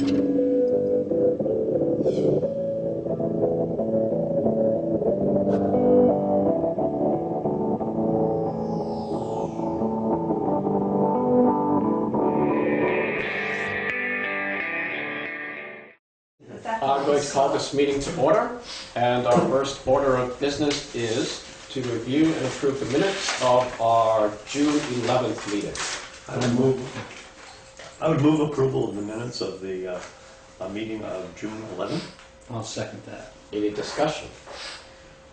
I'm going to call this meeting to order, and our first order of business is to review and approve the minutes of our June 11th meeting. I would move approval of the minutes of the meeting of June 11th. I'll second that. Any discussion?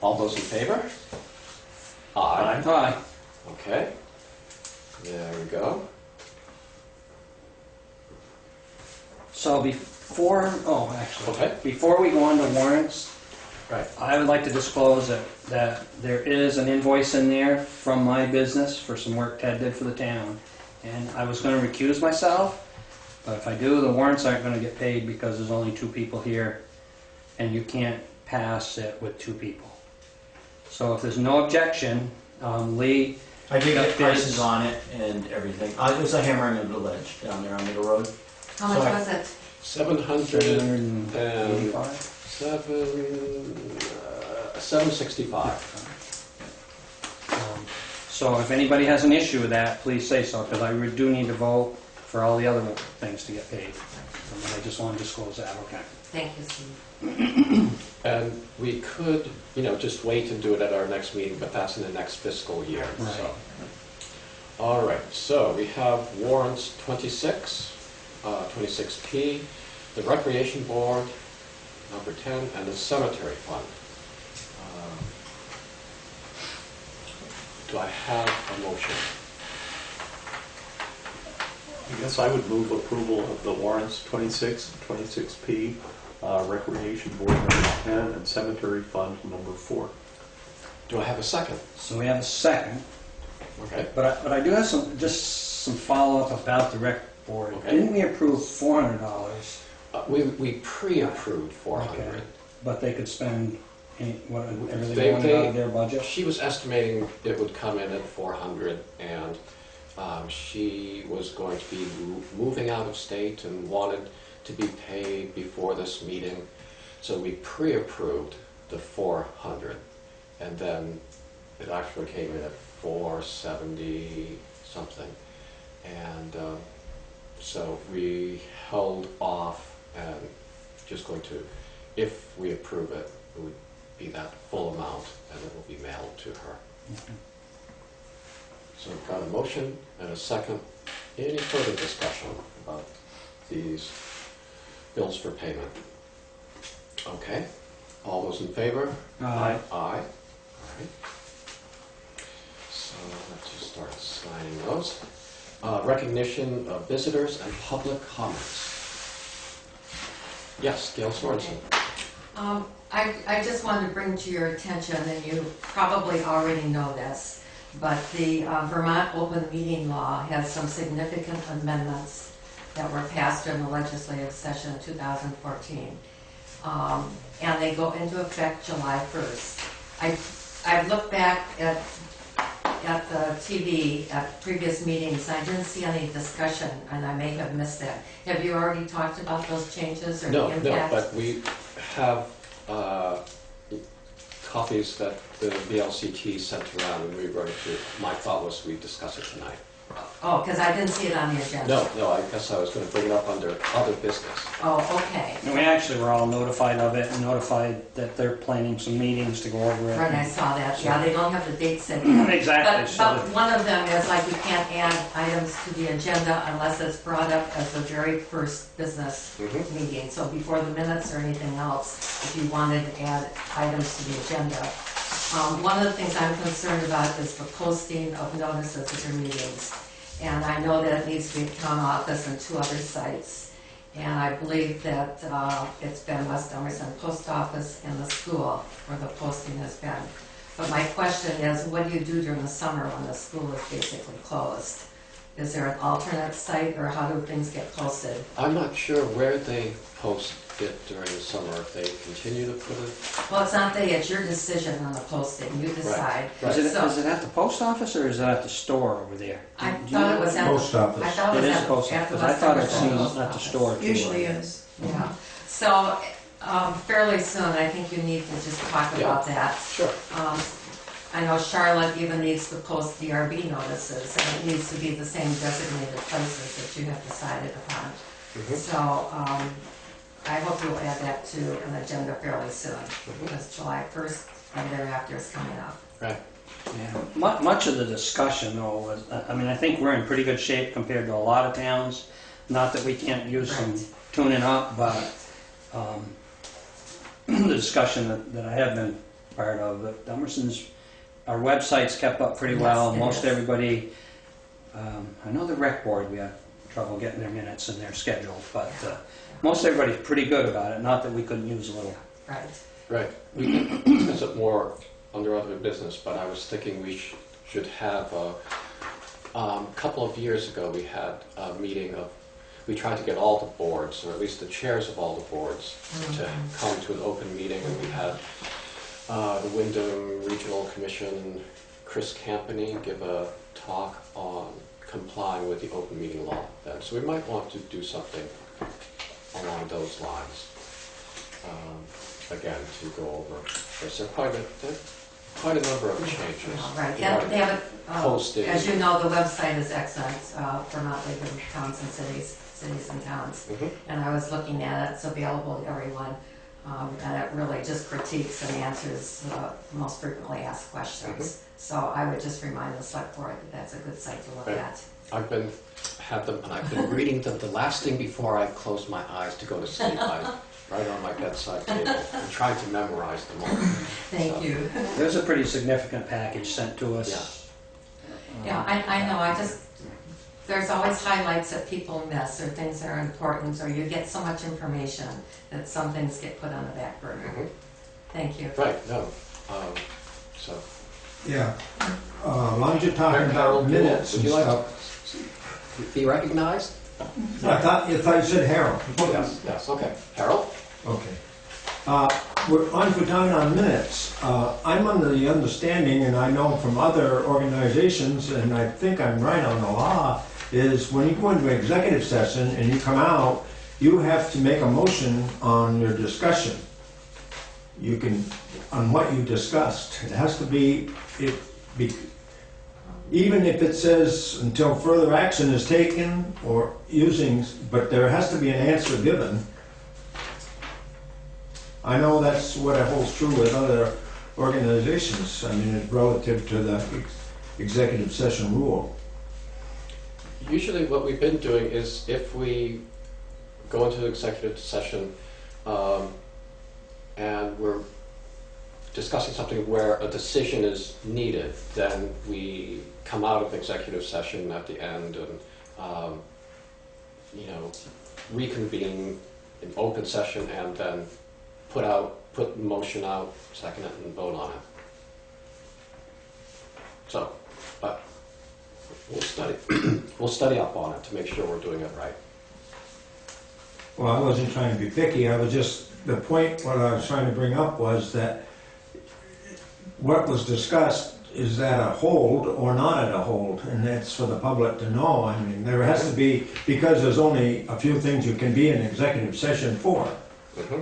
All those in favor? Aye. Aye. Okay. There we go. So before Okay. before we go on to warrants, Right. I would like to disclose that there is an invoice in there from my business for some work Ted did for the town. And I was going to recuse myself, but if I do, the warrants aren't going to get paid because there's only 2 people here, and you can't pass it with 2 people. So if there's no objection, Lee... I did get prices on it and everything. It was a hammering of the ledge down there on Middle Road. How much was it? 785. 765. So if anybody has an issue with that, please say so, because I do need to vote for all the other things to get paid. I just want to disclose that, okay? Thank you, Steve. And we could, just wait and do it at our next meeting, but that's in the next fiscal year. Right. So. All right, so we have warrants 26, 26P, the Recreation Board, number 10, and the Cemetery Fund. Do I have a motion? I guess I would move approval of the warrants 26, 26P, Recreation Board number 10, and Cemetery Fund number 4. Do I have a second? So we have a second, Okay. but I do have some follow-up about the rec board. Okay. Didn't we approve $400? We pre-approved 400. Okay. But they could spend everything They- they wanted out of their budget? She was estimating it would come in at 400, and she was going to be moving out of state and wanted to be paid before this meeting. So we pre-approved the 400, and then it actually came in at 470 something. And so we held off and just going to, if we approve it, it would be that full amount, and it will be mailed to her. Mhm. So we've got a motion and a second. Any further discussion about these bills for payment? Okay. All those in favor? Aye. Aye. All right. So let's just start signing those. Recognition of visitors and public comments. Yes, Gail Sorensen. I just wanted to bring to your attention, and you probably already know this, but the Vermont Open Meeting Law has some significant amendments that were passed during the legislative session of 2014. And they go into effect July 1st. I've looked back at the TV at previous meetings. I didn't see any discussion, and I may have missed that. Have you already talked about those changes or No, the impact? but we have copies that the VLCT sent around, and we were going to, my thought was we'd discuss it tonight. Oh, because I didn't see it on the agenda. No, I guess I was going to bring it up under other business. Oh, okay. And we actually were all notified of it and notified that they're planning some meetings to go over it. Right, I saw that. Yeah, they don't have the date set yet. Exactly. But one of them is like we can't add items to the agenda unless it's brought up as the very first business meeting. So before the minutes or anything else, if you wanted to add items to the agenda. One of the things I'm concerned about is the posting of notices at your meetings. And I know that it needs to be at town office and 2 other sites. And I believe that it's been West Dummerston Post Office and the school where the posting has been. But my question is, what do you do during the summer when the school is basically closed? Is there an alternate site, or how do things get posted? I'm not sure where they post it during the summer, if they continue to put it. Well, it's not they, it's your decision on the posting, you decide. Right. Is So- it at the post office or is it at the store over there? I Do you thought know? it was at. Post office. I thought It it was is at post at the office. I thought I'd West seen Dummerston it at the Post store too. Usually is. Yeah, so fairly soon, I think you need to just talk Yeah. about that. Sure. I know Charlotte even needs to post DRB notices, and it needs to be the same designated places that you have decided upon. So I hope you'll add that to an agenda fairly soon, because July 1st and thereafter is coming up. Right. Yeah. Much of the discussion though was, I mean, I think we're in pretty good shape compared to a lot of towns. Not that we can't use some Right. tuning up, but the discussion that I have been part of, that Dummerston's, our website's kept up pretty well. Yes, it Most is. everybody, I know the rec board, we have trouble getting their minutes and their schedule, but most everybody's pretty good about it. Not that we couldn't use a little. Right. Right. We can discuss it more under other business, but I was thinking we should have a couple of years ago, we had a meeting of, we tried to get all the boards, or at least the chairs of all the boards, to come to an open meeting, and we had the Wyndham Regional Commission, Chris Campany, give a talk on complying with the open meeting law then. So we might want to do something along those lines. Again, to go over this. There are quite a number of changes. Right, they have it, Posting. as you know, the website is excellent for Motley Towns and Cities and Towns. Mhm. And I was looking at it, it's available to everyone. And it really just critiques and answers most frequently asked questions. So I would just remind the select board that that's a good site to look Right. at. I've been reading them the last thing before I close my eyes to go to sleep. I'm right on my bedside table. I'm trying to memorize them all. Thank you. There's a pretty significant package sent to us. Yeah, I know, there's always highlights that people miss, or things that are important, or you get so much information that some things get put on the back burner. Mhm. Thank you. Right, no. So, Yeah. As long as you're talking Harold, about minutes would and you like stuff. be recognized? I thought you said Harold. Yes, okay. Harold? Okay. We're talking on minutes. I'm under the understanding, and I know from other organizations, and I think I'm right on the law, is when you go into executive session and you come out, you have to make a motion on your discussion. You can, on what you discussed. It has to be, even if it says until further action is taken or using, but there has to be an answer given. I know that's what holds true with other organizations. I mean, it's relative to the executive session rule. Usually what we've been doing is if we go into executive session and we're discussing something where a decision is needed, then we come out of executive session at the end and reconvene in open session and then put the motion out, second it, and vote on it. So, but we'll study up on it to make sure we're doing it right. Well, I wasn't trying to be picky. I was just, the point what I was trying to bring up was that what was discussed is at a hold or not at a hold, and that's for the public to know. I mean, there has to be, because there's only a few things you can be in executive session for. Mm-hmm.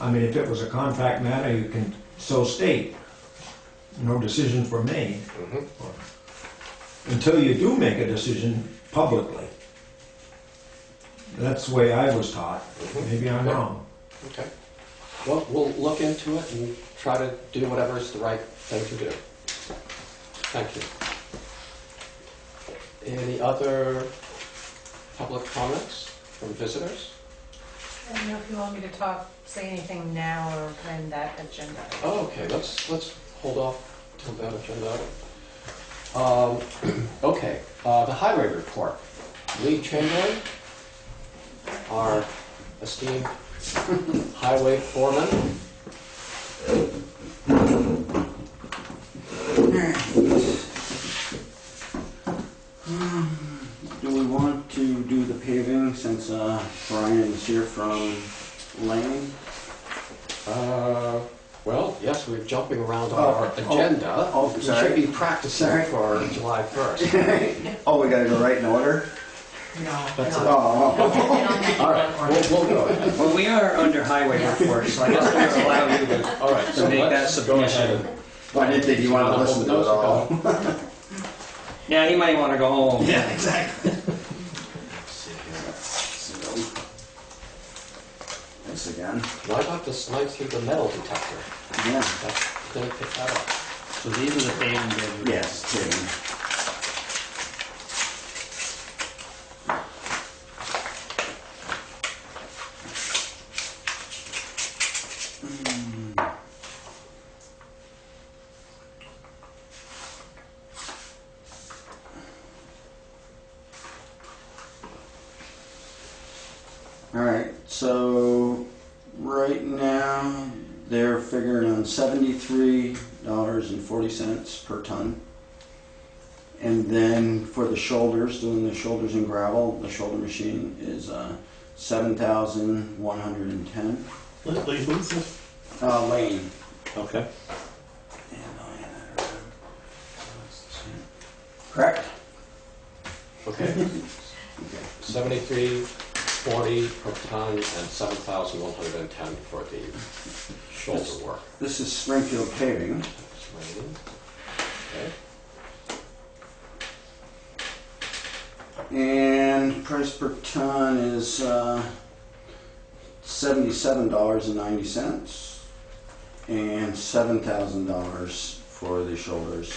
I mean, if it was a contract matter, you can so state. No decisions were made. Mm-hmm. Until you do make a decision publicly. That's the way I was taught. Maybe I'm wrong. Okay. Well, we'll look into it and try to do whatever is the right thing to do. Thank you. Any other public comments from visitors? I don't know if you want me to say anything now or when that agenda. Oh, okay, let's hold off till that agenda item. Okay, the highway report. Lee Chamberlain, our esteemed highway foreman. do the paving since Brian is here from Lane? Well, yes, we're jumping around our agenda. oh, We sorry. should be practicing Sorry. for July 1st. Oh, we gotta go right in order? No, That's no. Oh, You don't have to All go right, in order. we'll go ahead. Well, we are under highway report, so I guess we're gonna allow you to. All right, so make that let's go ahead submission. and... I didn't think you wanted to listen to it all. Yeah, he might wanna go home. Yeah, exactly. This again. Why not just slide through the metal detector? Yeah. That's gonna pick that up. So these are the paving bids. Yes, kidding. Alright, so right now they're figuring on $73.40 per ton. And then for the shoulders, doing the shoulders in gravel, the shoulder machine is $7,110. Lee, who's this? Lane. Okay. Correct? Okay. 73.40 per ton and 7,110 for the shoulder work. This is Springfield paving. That's right. Okay. And price per ton is $77.90 and $7,000 for the shoulders.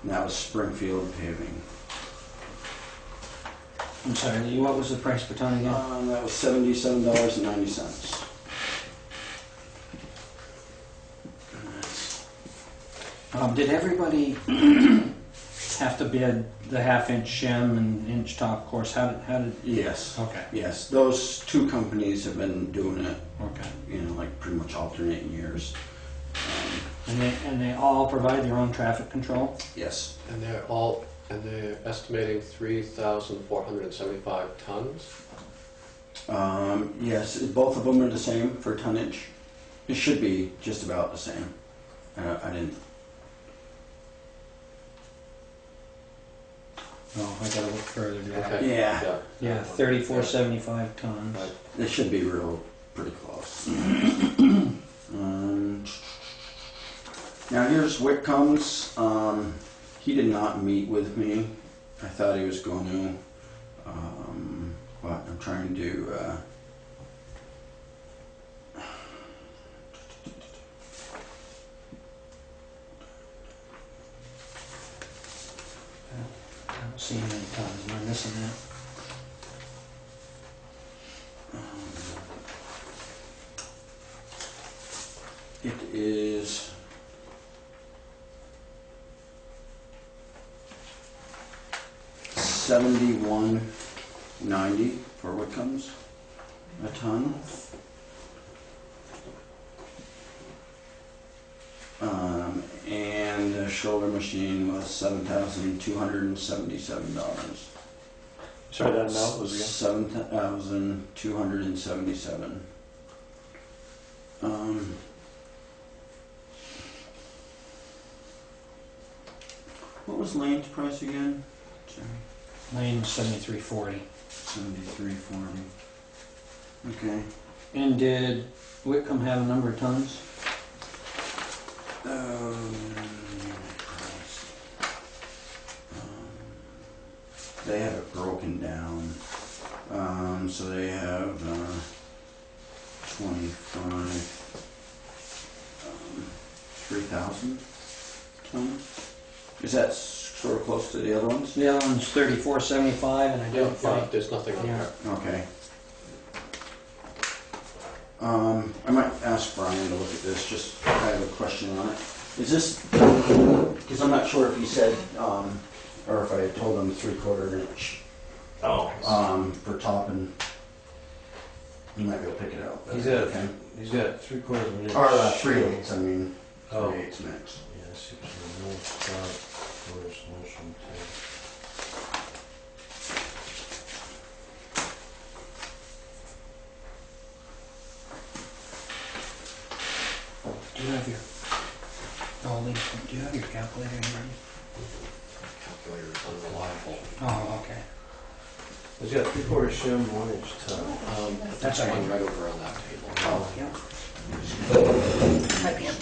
And that was Springfield paving. I'm sorry, what was the price per ton again? That was $77.90. Did everybody have to bid the half-inch shim and inch top course? How did? Yes. Okay. Yes, those two companies have been doing it, Okay. like pretty much alternating years. And they all provide their own traffic control? Yes. And they're estimating 3,475 tons. Yes, both of them are the same for tonnage. It should be just about the same. I didn't. Oh, I gotta look further. Okay. Yeah. Yeah, 3475 tons. Right. It should be pretty close. Now here's Whitcomb's. He did not meet with me. I thought he was going to. But I'm trying to. I don't see any tons. Am I missing that? It is $71.90 for Whitcomb's a ton. And the shoulder machine was $7,277. Sorry, that amount was again? $7,277. What was Lane's price again? Sorry. Lane 7340. 73.40. Okay. And did Whitcomb have a number of tons? They have it broken down. So they have 3,000 tons. Is that sort of close to the other ones? The other one's 3475, and I Yeah, didn't find. there's nothing on Yeah. there. Okay. I might ask Brian to look at this, just, I have a question on it. Is this, because I'm not sure if he said, or if I had told him 3/4 inch, Oh. for topping. You might be able to pick it out. He's got, Okay. he's got 3/4 of an inch. Or 3/8, I mean, Oh. 3/8 max. Yes, it's a north, south, north, motion, Your calculator ready? Calculator is unreliable. Oh, okay. It's got 3/4 shim, 1-inch tub. That's all right. One right over on that table. Oh, yeah. Right.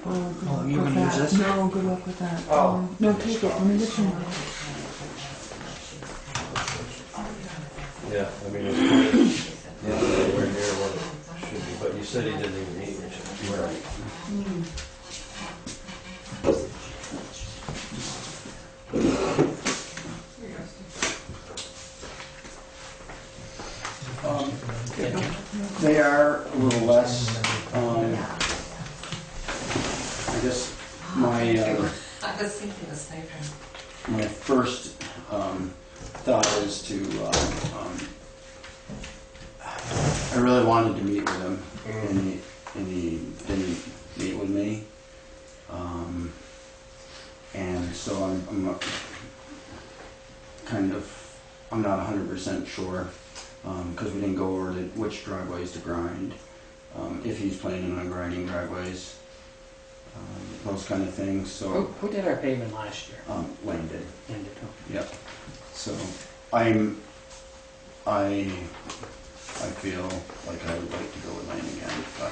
Oh, good luck you with gonna use that. this? No, good luck with that. Oh. No, take it. Let me get you one. Yeah, I mean, it's kind of, yeah, nowhere near what it should be, but you said he didn't even need it. Right. They are a little less, I guess my, I was thinking the same thing. my first thought is to, I really wanted to meet with him, and he didn't meet with me. And so I'm kind of, I'm not 100% sure, because we didn't go over which driveways to grind, if he's planning on grinding driveways, those kind of things, so. Who did our paving last year? Lane did. Andy, too. Yep. So I feel like I would like to go with Lane again, but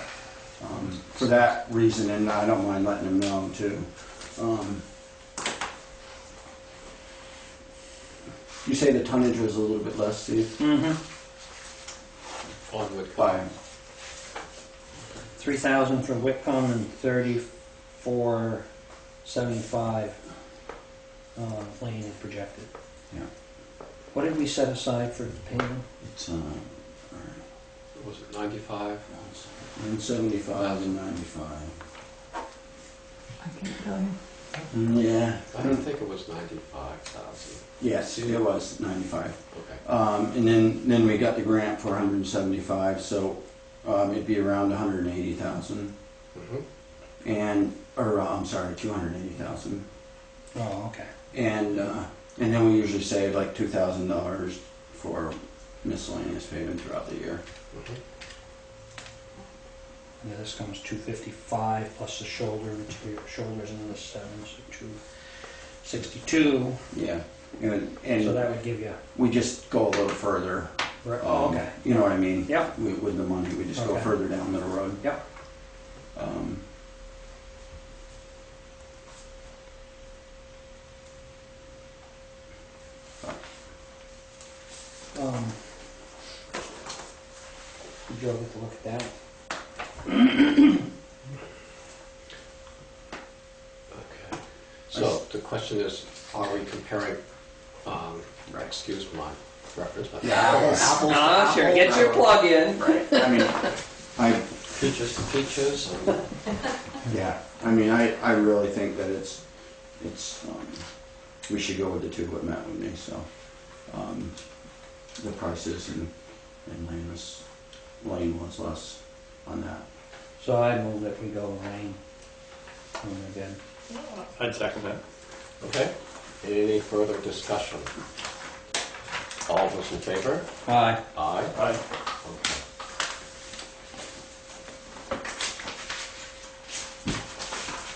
for that reason, and I don't mind letting him know too. You say the tonnage was a little bit less, Steve? Mm-hmm. On with By 3,000 for Whitcomb and 34.75 Lane is projected. Yeah. What did we set aside for paving? it's was it 95? 175 and 95. I can't tell you. Yeah. I don't think it was 95,000. Yes, it was 95. Okay. And then we got the grant for 175, so it'd be around 180,000, and I'm sorry, 280,000. Oh, okay. And then we usually save like $2,000 for miscellaneous paving throughout the year. Yeah, this comes 255 plus the shoulders another 7, so 262. Yeah, and So that would give you. we just go a little further. Oh, okay. You know what I mean? Yep. With the money, we just go Okay. further down Middle Road. Yep. Did you all get to look at that? Okay. So the question is, are we comparing, excuse my reference, but Apples. Sure, get your plug in. Right. I mean, peaches to peaches? And yeah. I mean, I really think that it's we should go with the two that met with me. So the prices and Lane was less on that. So I move that we go Lane on the bid. I'd second that. Okay. Any further discussion? All those in favor? Aye. Aye. Aye. Okay.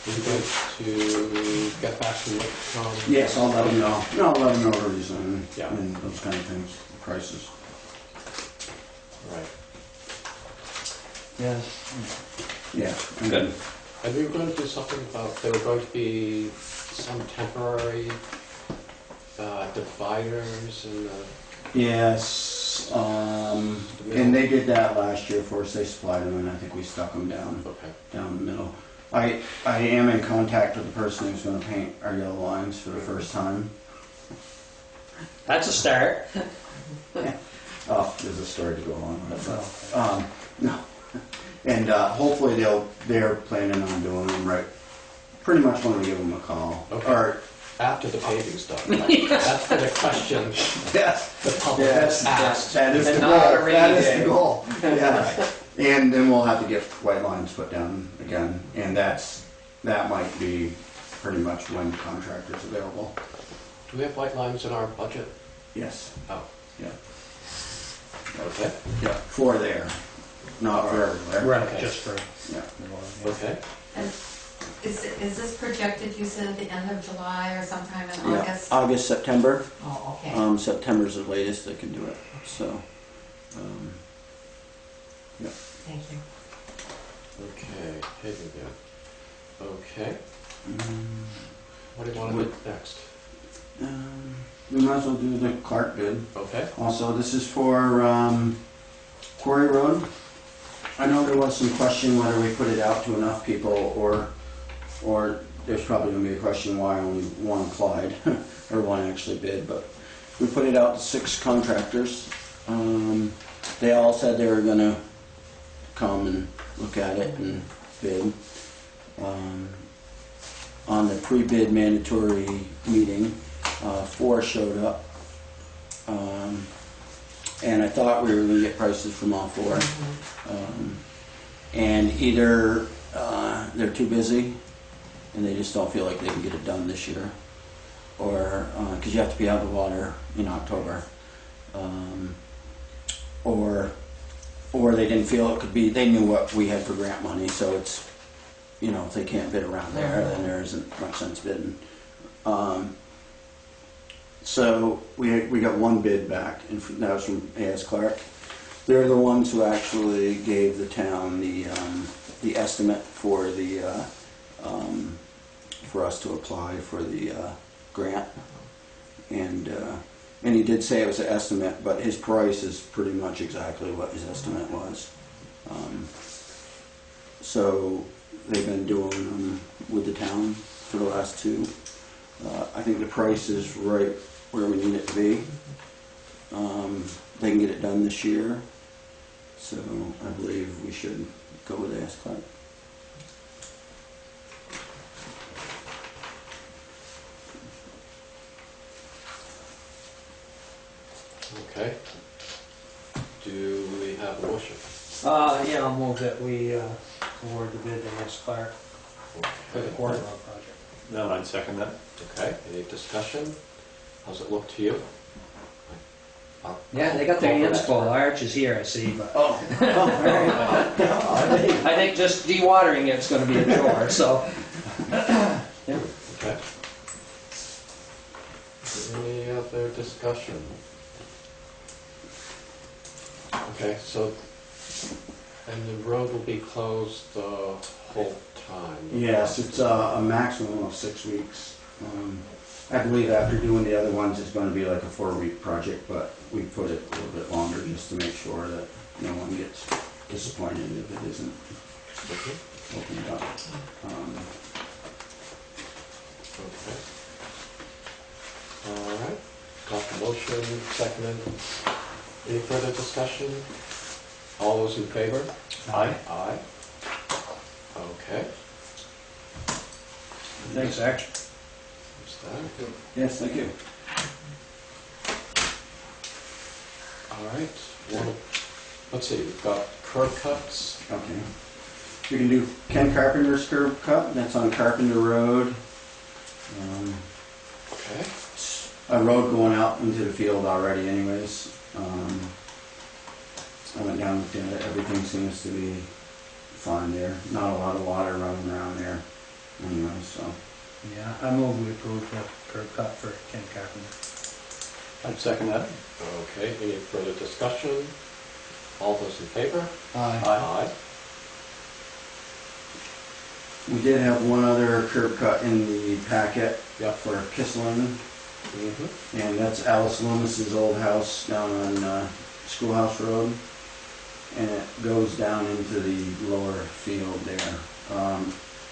We're going to get back to Nick from... Yes, I'll let him know. No, I'll let him know the reason Yeah. and those kind of things, the prices. Right. Yes. Yeah. Good. And we were going to do something about, there were going to be some temporary dividers in the... Yes, and they did that last year for us. They supplied them, and I think we stuck them down the middle. I am in contact with the person who's going to paint our yellow lines for the first time. That's a start. Oh, there's a story to go along with it. Oh, No, and hopefully they're planning on doing them right. Pretty much when we give them a call. Okay. Or After the paving's done. That's been a question yes, the public has asked. that is the And goal. not a rainy That is day. the goal. Yeah. And then we'll have to get white lines put down again, and that might be pretty much when the contractor's available. Do we have white lines in our budget? Yes. Oh. Yeah. Okay. Yeah. For there, not for everywhere. right, Okay. just for. Yeah. Okay. And Is this projected, you said, at the end of July or sometime in Yeah, August? August, September. Oh, okay. September's the latest they can do it, so. Thank you. Okay, paving bid. Okay, what do you want to do next? We might as well do the Clark bid. Okay, Also, this is for Quarry Road. I know there was some question whether we put it out to enough people, or there's probably gonna be a question why only one applied, or one actually bid, but we put it out to 6 contractors. They all said they were gonna come and look at it and bid. On the pre-bid mandatory meeting, 4 showed up. And I thought we were gonna get prices from all 4. And either they're too busy and they just don't feel like they can get it done this year, or because you have to be out of the water in October, or they didn't feel it could be, they knew what we had for grant money, so it's, you know, if they can't bid around there, then there isn't much sense bidding. So we got 1 bid back, and that was from A.S. Clark. They're the ones who actually gave the town the estimate for the for us to apply for the grant, and he did say it was an estimate, but his price is pretty much exactly what his estimate was. So they've been doing them with the town for the last 2. I think the price is right where we need it to be. They can get it done this year, so I believe we should go with A.S. Clark. okay. Do we have a motion? Yeah, I'll move that we award the bid to A.S. Clark for the Quarry Road project. No, I'd second that. Okay, any discussion? How's it look to you? Yeah, they got their hands full. Arch is here, I see, but Oh, I think just dewatering it's going to be a chore, so. Yeah. Okay. Any other discussion? Okay, so, and the road will be closed the whole time? yes, it's a maximum of 6 weeks. I believe after doing the other ones, it's going to be like a 4-week project, but we put it a little bit longer just to make sure that no one gets disappointed if it isn't opened up. Okay. All right, got the motion, seconded. Any further discussion? All those in favor? Aye. Aye. Okay. Thanks, Arch. What's that? Yes, thank you. All right, let's see, we've got curb cuts. Okay. We can do Ken Carpenter's curb cut, that's on Carpenter Road. Okay. It's a road going out into the field already anyways. I went down and looked at it, everything seems to be fine there. Not a lot of water running around there anyway, so. Yeah, I move we approve the curb cut for Ken Carpenter. I'd second that. Okay, any further discussion? All those in favor? Aye. Aye. We did have one other curb cut in the packet Yep. for Kissling, Mm-hmm. and that's Alice Loomis's old house down on Schoolhouse Road, and it goes down into the lower field there.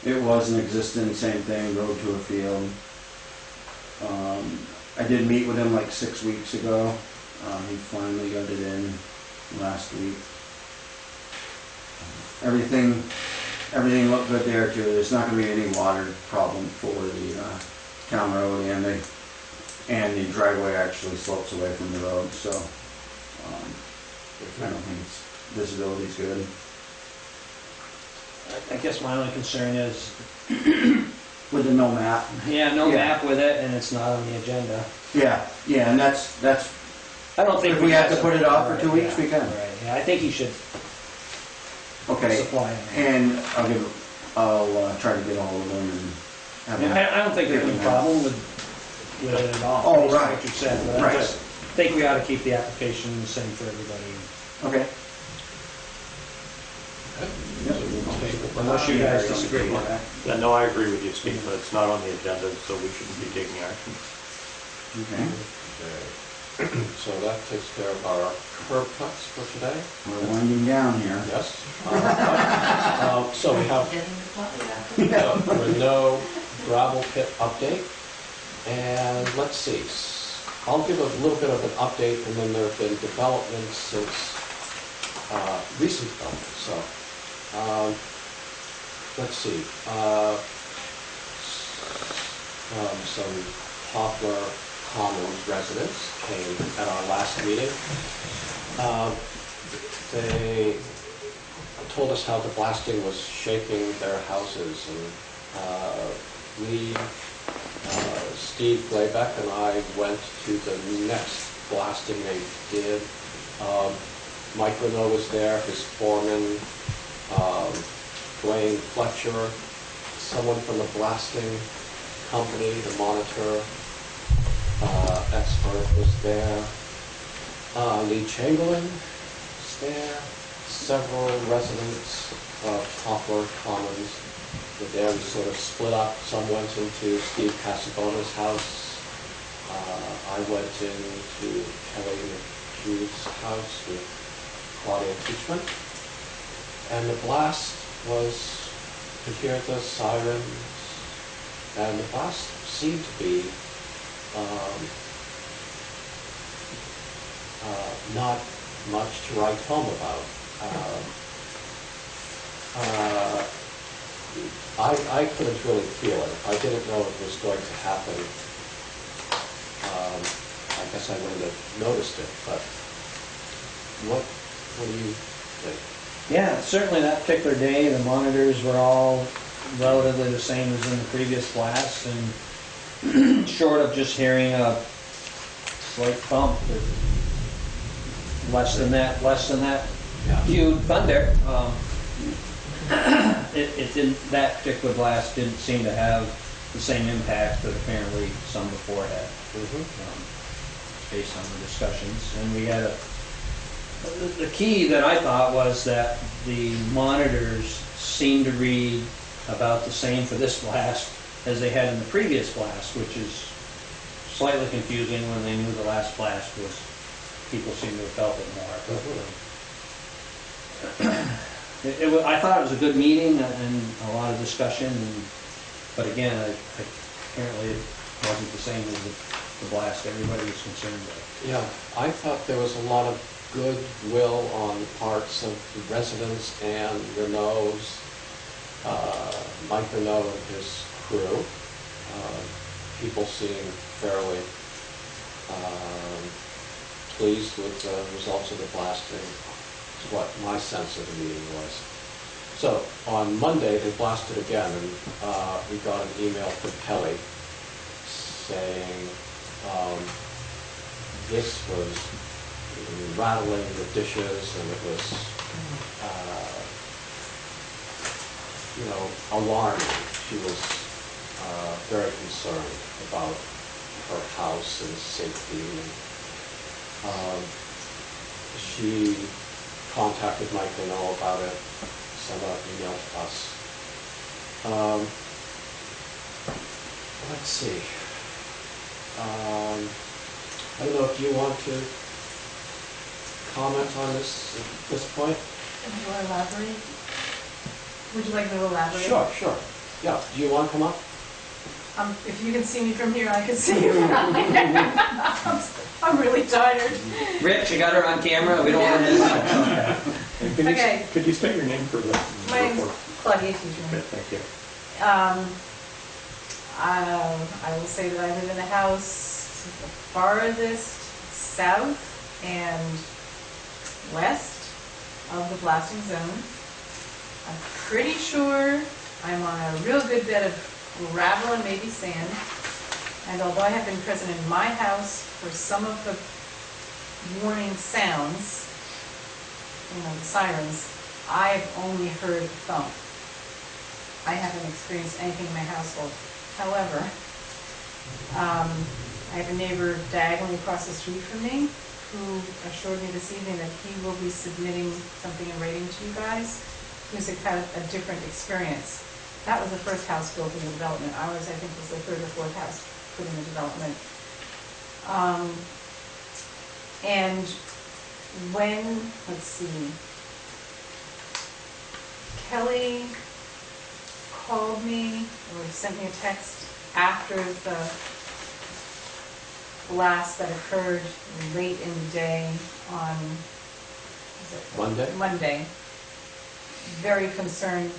It was an existing, same thing, road to a field. I did meet with him like 6 weeks ago. He finally got it in last week. Everything looked good there too. There's not going to be any water problem for the town road, and the driveway actually slopes away from the road, so I don't think visibility's good. I guess my only concern is, With the no map. yeah, no Yeah. map with it, and it's not on the agenda. Yeah, and that's I don't think if we have to can put it off for right, 2 weeks, yeah, we can. Right, yeah, I think he should Okay, supply it. and I'll give I'll try to get all of them and have them. I don't think there's any problem with it at all. Oh, based on right. what you said, but I Right. just think we ought to keep the application the same for everybody. Okay. Unless you guys disagree with that. Yeah, no, I agree with you, Steve, but it's not on the agenda, so we shouldn't be taking action. Okay. Okay. So that takes care of our curb cuts for today. We're winding down here. Yes. So we have Getting the puppy out. Renault gravel pit update. And let's see, I'll give a little bit of an update, and then there have been developments since recent developments. So let's see, some Poplar Commons residents came at our last meeting. They told us how the blasting was shaking their houses, and Steve Glaybeck and I went to the next blasting they did. Mike Renault was there, his foreman, Dwayne Fletcher, someone from the blasting company, the monitor expert was there. Lee Chamberlain was there. Several residents of Poplar Commons were there. We sort of split up. Some went into Steve Casabona's house. I went into Kelly McHugh's house with Claudia Teachman. And the blast was, you could hear the sirens, and the blast seemed to be not much to write home about. I couldn't really feel it. I didn't know it was going to happen. I guess I wouldn't have noticed it, but what do you think? Yeah, certainly that particular day, the monitors were all relatively the same as in the previous blast, and short of just hearing a slight thump, less than that Yeah. huge thunder. It didn't. That particular blast didn't seem to have the same impact that apparently some before had, based on the discussions. And we had the key that I thought was that the monitors seemed to read about the same for this blast as they had in the previous blast, which is slightly confusing when they knew the last blast was, people seem to have felt it more. I thought it was a good meeting and a lot of discussion, but again, apparently it wasn't the same as the blast everybody was concerned with. Yeah, I thought there was a lot of goodwill on the parts of the residents and Renault's, Mike Renault and his crew. People seemed fairly pleased with the results of the blasting. Is what my sense of the meeting was. So on Monday they blasted again, and we got an email from Kelly saying this was rattling the dishes, and it was alarming. She was very concerned about her house and safety, and she contacted Mike Renault about it, sent out an email to us. Let's see. I don't know if you want to comment on this at this point? Can you elaborate? Would you like me to elaborate? Sure. Yeah, do you want to come up? If you can see me from here, I can see you from here. I'm really tired. Rich, you got her on camera? We don't want to... Okay. Could you state your name for the My name's report? Claudia Teachman. Okay, thank you. I will say that I live in a house the farthest south and west of the blasting zone. I'm pretty sure I'm on a real good bed of gravel and maybe sand. And although I have been present in my house for some of the warning sounds, the sirens, I've only heard thump. I haven't experienced anything in my household. However, I have a neighbor diagonally across the street from me who assured me this evening that he will be submitting something in writing to you guys, who's had a different experience. That was the first house built in the development. Ours, I think, was the third or fourth house put in the development. And when, let's see, Kelly called me or sent me a text after the blast that occurred late in the day on, is it Monday. Very concerned,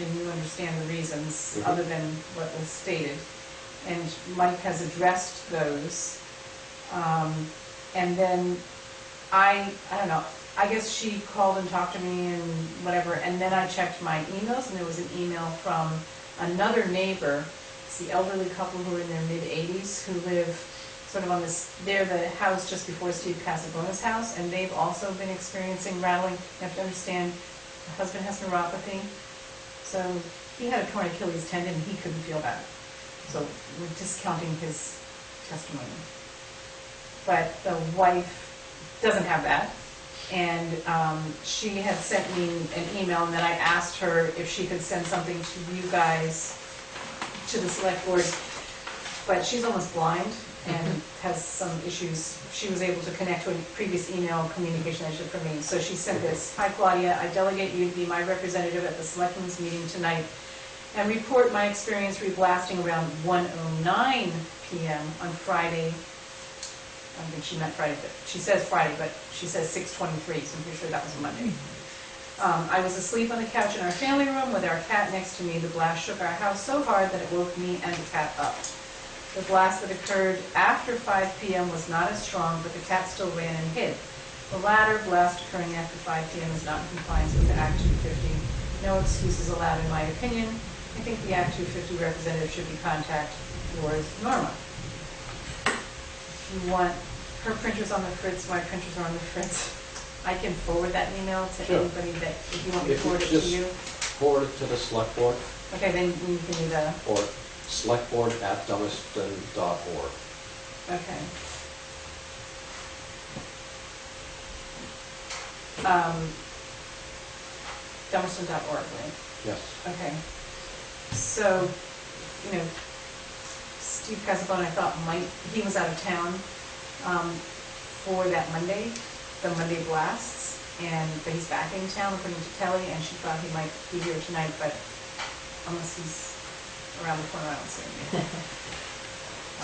and you understand the reasons other than what was stated. And Mike has addressed those. And then I don't know, I guess she called and talked to me and whatever, and then I checked my emails, and there was an email from another neighbor. It's the elderly couple who are in their mid-80s who live sort of on this, they're the house just before Steve Casabona's house, and they've also been experiencing rattling. You have to understand, the husband has neuropathy, so he had a torn Achilles tendon, and he couldn't feel that. So we're discounting his testimony. But the wife doesn't have that. And she had sent me an email, and then I asked her if she could send something to you guys, to the select board. But she's almost blind and has some issues. She was able to connect to a previous email communication that she did for me. So she sent this: "Hi Claudia, I delegate you to be my representative at the selectmen's meeting tonight and report my experience reblasting around 1:09 p.m. on Friday." I don't think she meant Friday, but she says Friday, but she says 6:23, so I'm pretty sure that was a Monday. I was asleep on the couch in our family room with our cat next to me. The blast shook our house so hard that it woke me and the cat up. The blast that occurred after 5 p.m. was not as strong, but the cat still ran and hid. The latter blast occurring after 5 p.m. is not in compliance with the Act 250. No excuses allowed in my opinion. I think the Act 250 representative should be contacted, yours, Norma. You want her printers on the fritz, my printers are on the fritz. I can forward that email to anybody that, if you want me to forward it to you. Forward it to the select board. Okay, then you can do the. Or selectboard@dummerston.org. Okay. Dummerston.org, right? Yes. Okay. So, you know, Steve Casabona, I thought he was out of town for that Monday, the Monday blasts, but he's back in town according to Kelly, and she thought he might be here tonight, but unless he's around the corner, I don't see him.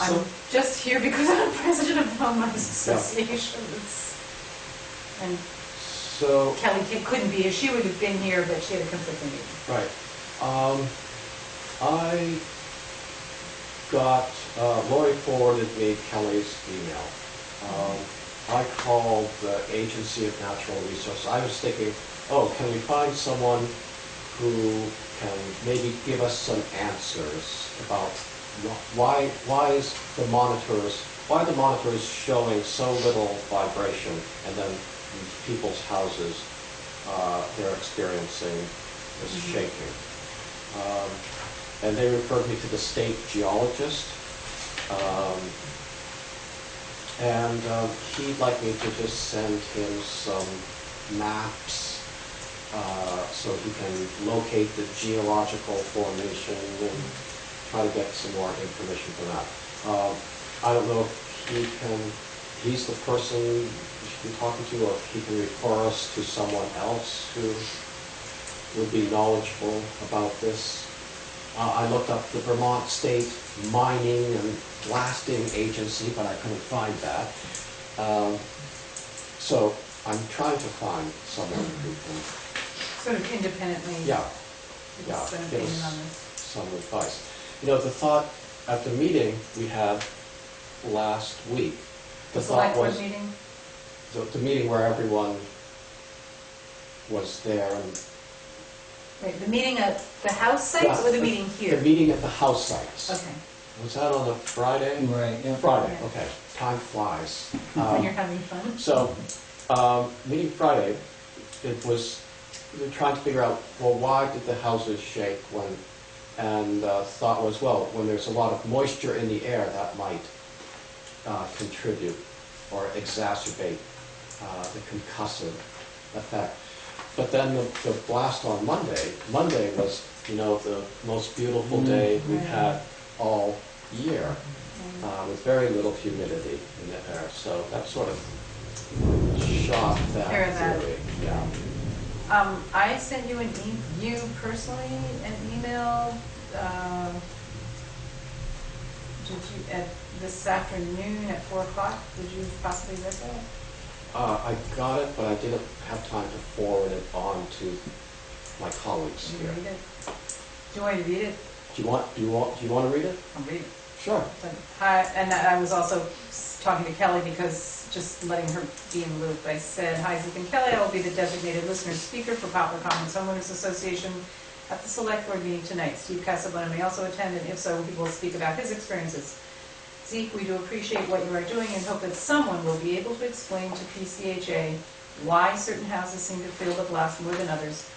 I'm just here because I'm president of the homeowners association, and so Kelly couldn't be here. She would have been here, but she had a conflicting meeting. Right. I got, Lori forwarded me Kelly's email. I called the Agency of Natural Resources. I was thinking, oh, can we find someone who can maybe give us some answers about why the monitors showing so little vibration, and then people's houses, they're experiencing this shaking. And they referred me to the state geologist, and he'd like me to just send him some maps so he can locate the geological formation and try to get some more information from that. I don't know if he's the person you should be talking to, or if he can refer us to someone else who would be knowledgeable about this. I looked up the Vermont State Mining and Blasting Agency, but I couldn't find that. So I'm trying to find someone who can Sort of independently. give Give us an opinion us on this. some advice. You know, the thought at the meeting we had last week, the thought Select board was meeting? the meeting where everyone was there, and Wait, the meeting at the house sites or the meeting here? the meeting at the house sites. Okay. Was that on a Friday? Right, yeah. Friday, Yeah. okay. Time flies. When you're having fun? So, meeting Friday, it was They're trying to figure out, well, why did the houses shake when, and thought was, well, when there's a lot of moisture in the air, that might contribute or exacerbate the concussive effect. But then the blast on Monday was, you know, the most beautiful day we've had all year, with very little humidity in the air. So that sort of shot that theory. Yeah. I sent you you personally an email, did you, this afternoon at 4 o'clock, did you possibly read that? I got it, but I didn't have time to forward it on to my colleagues Did you here. read it? Do you want me to read it? Do you want to read it? I'll read it. Sure. And I was also talking to Kelly because just letting her be in the loop. I said, hi, Zeke and Kelly, I will be the designated listener speaker for Poplar Commons Homeowners Association at the select board meeting tonight. Steve Casabona may also attend, and if so, he will speak about his experiences. Zeke, we do appreciate what you are doing and hope that someone will be able to explain to PCHA why certain houses seem to feel the blast more than others,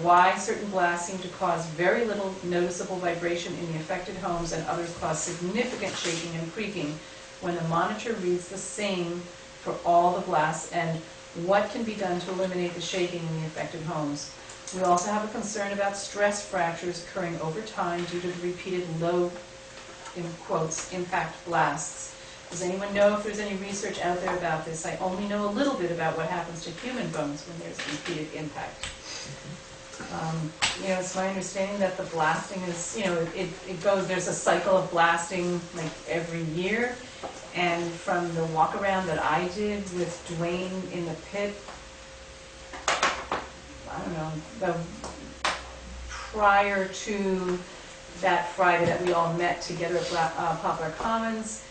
why certain blasts seem to cause very little noticeable vibration in the affected homes and others cause significant shaking and creaking when the monitor reads the same for all the blasts, and what can be done to eliminate the shaking in the affected homes. We also have a concern about stress fractures occurring over time due to the repeated low, in quotes, impact blasts. Does anyone know if there's any research out there about this? I only know a little bit about what happens to human bones when there's repeated impact. You know, it's my understanding that the blasting is, you know, it goes, there's a cycle of blasting like every year. And from the walk around that I did with Dwayne in the pit, I don't know, prior to that Friday that we all met together at Poplar Commons,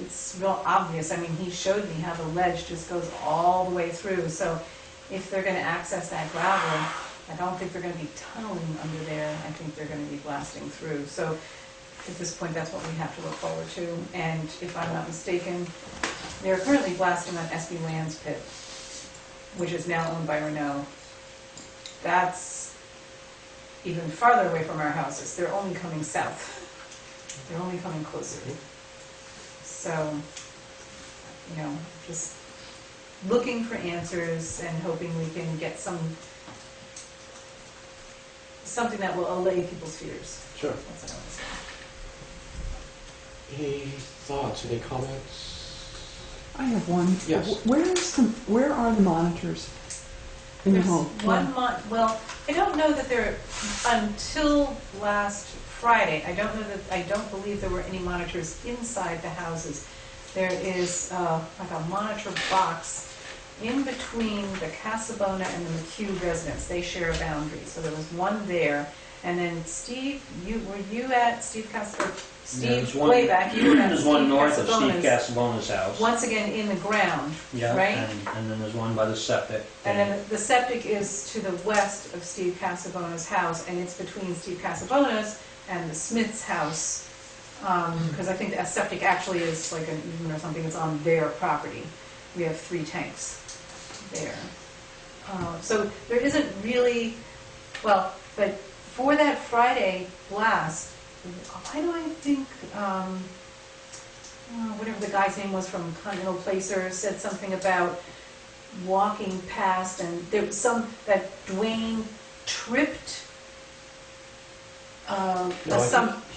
it's real obvious. I mean, he showed me how the ledge just goes all the way through. So if they're going to access that gravel, I don't think they're going to be tunneling under there. I think they're going to be blasting through. So at this point, that's what we have to look forward to. And if I'm not mistaken, they're currently blasting on SB Land's pit, which is now owned by Renault. That's even farther away from our houses. They're only coming south. They're only coming closer. So, you know, just looking for answers and hoping we can get something that will allay people's fears. Sure. That's what I was saying. Any thoughts, any comments? I have one. Yes. Where are the monitors in the There's home? well, I don't know that there, until last Friday, I don't believe there were any monitors inside the houses. There is like a monitor box in between the Casabona and the McHugh residence. They share a boundary, so there was one there. And then Steve, were you at Steve Casabona? Steve, way back, you were at There's Steve one north of Casabona's, Steve Casabona's house. once again in the ground, Yeah, right? and then there's one by the septic. And then the septic is to the west of Steve Casabona's house, and it's between Steve Casabona's and the Smith's house, because I think the septic actually is like an easement or something. It's on their property. We have 3 tanks there. So there isn't really, well, but for that Friday blast, why do I think, whatever the guy's name was from Continental Placer said something about walking past, and there was that Dwayne tripped.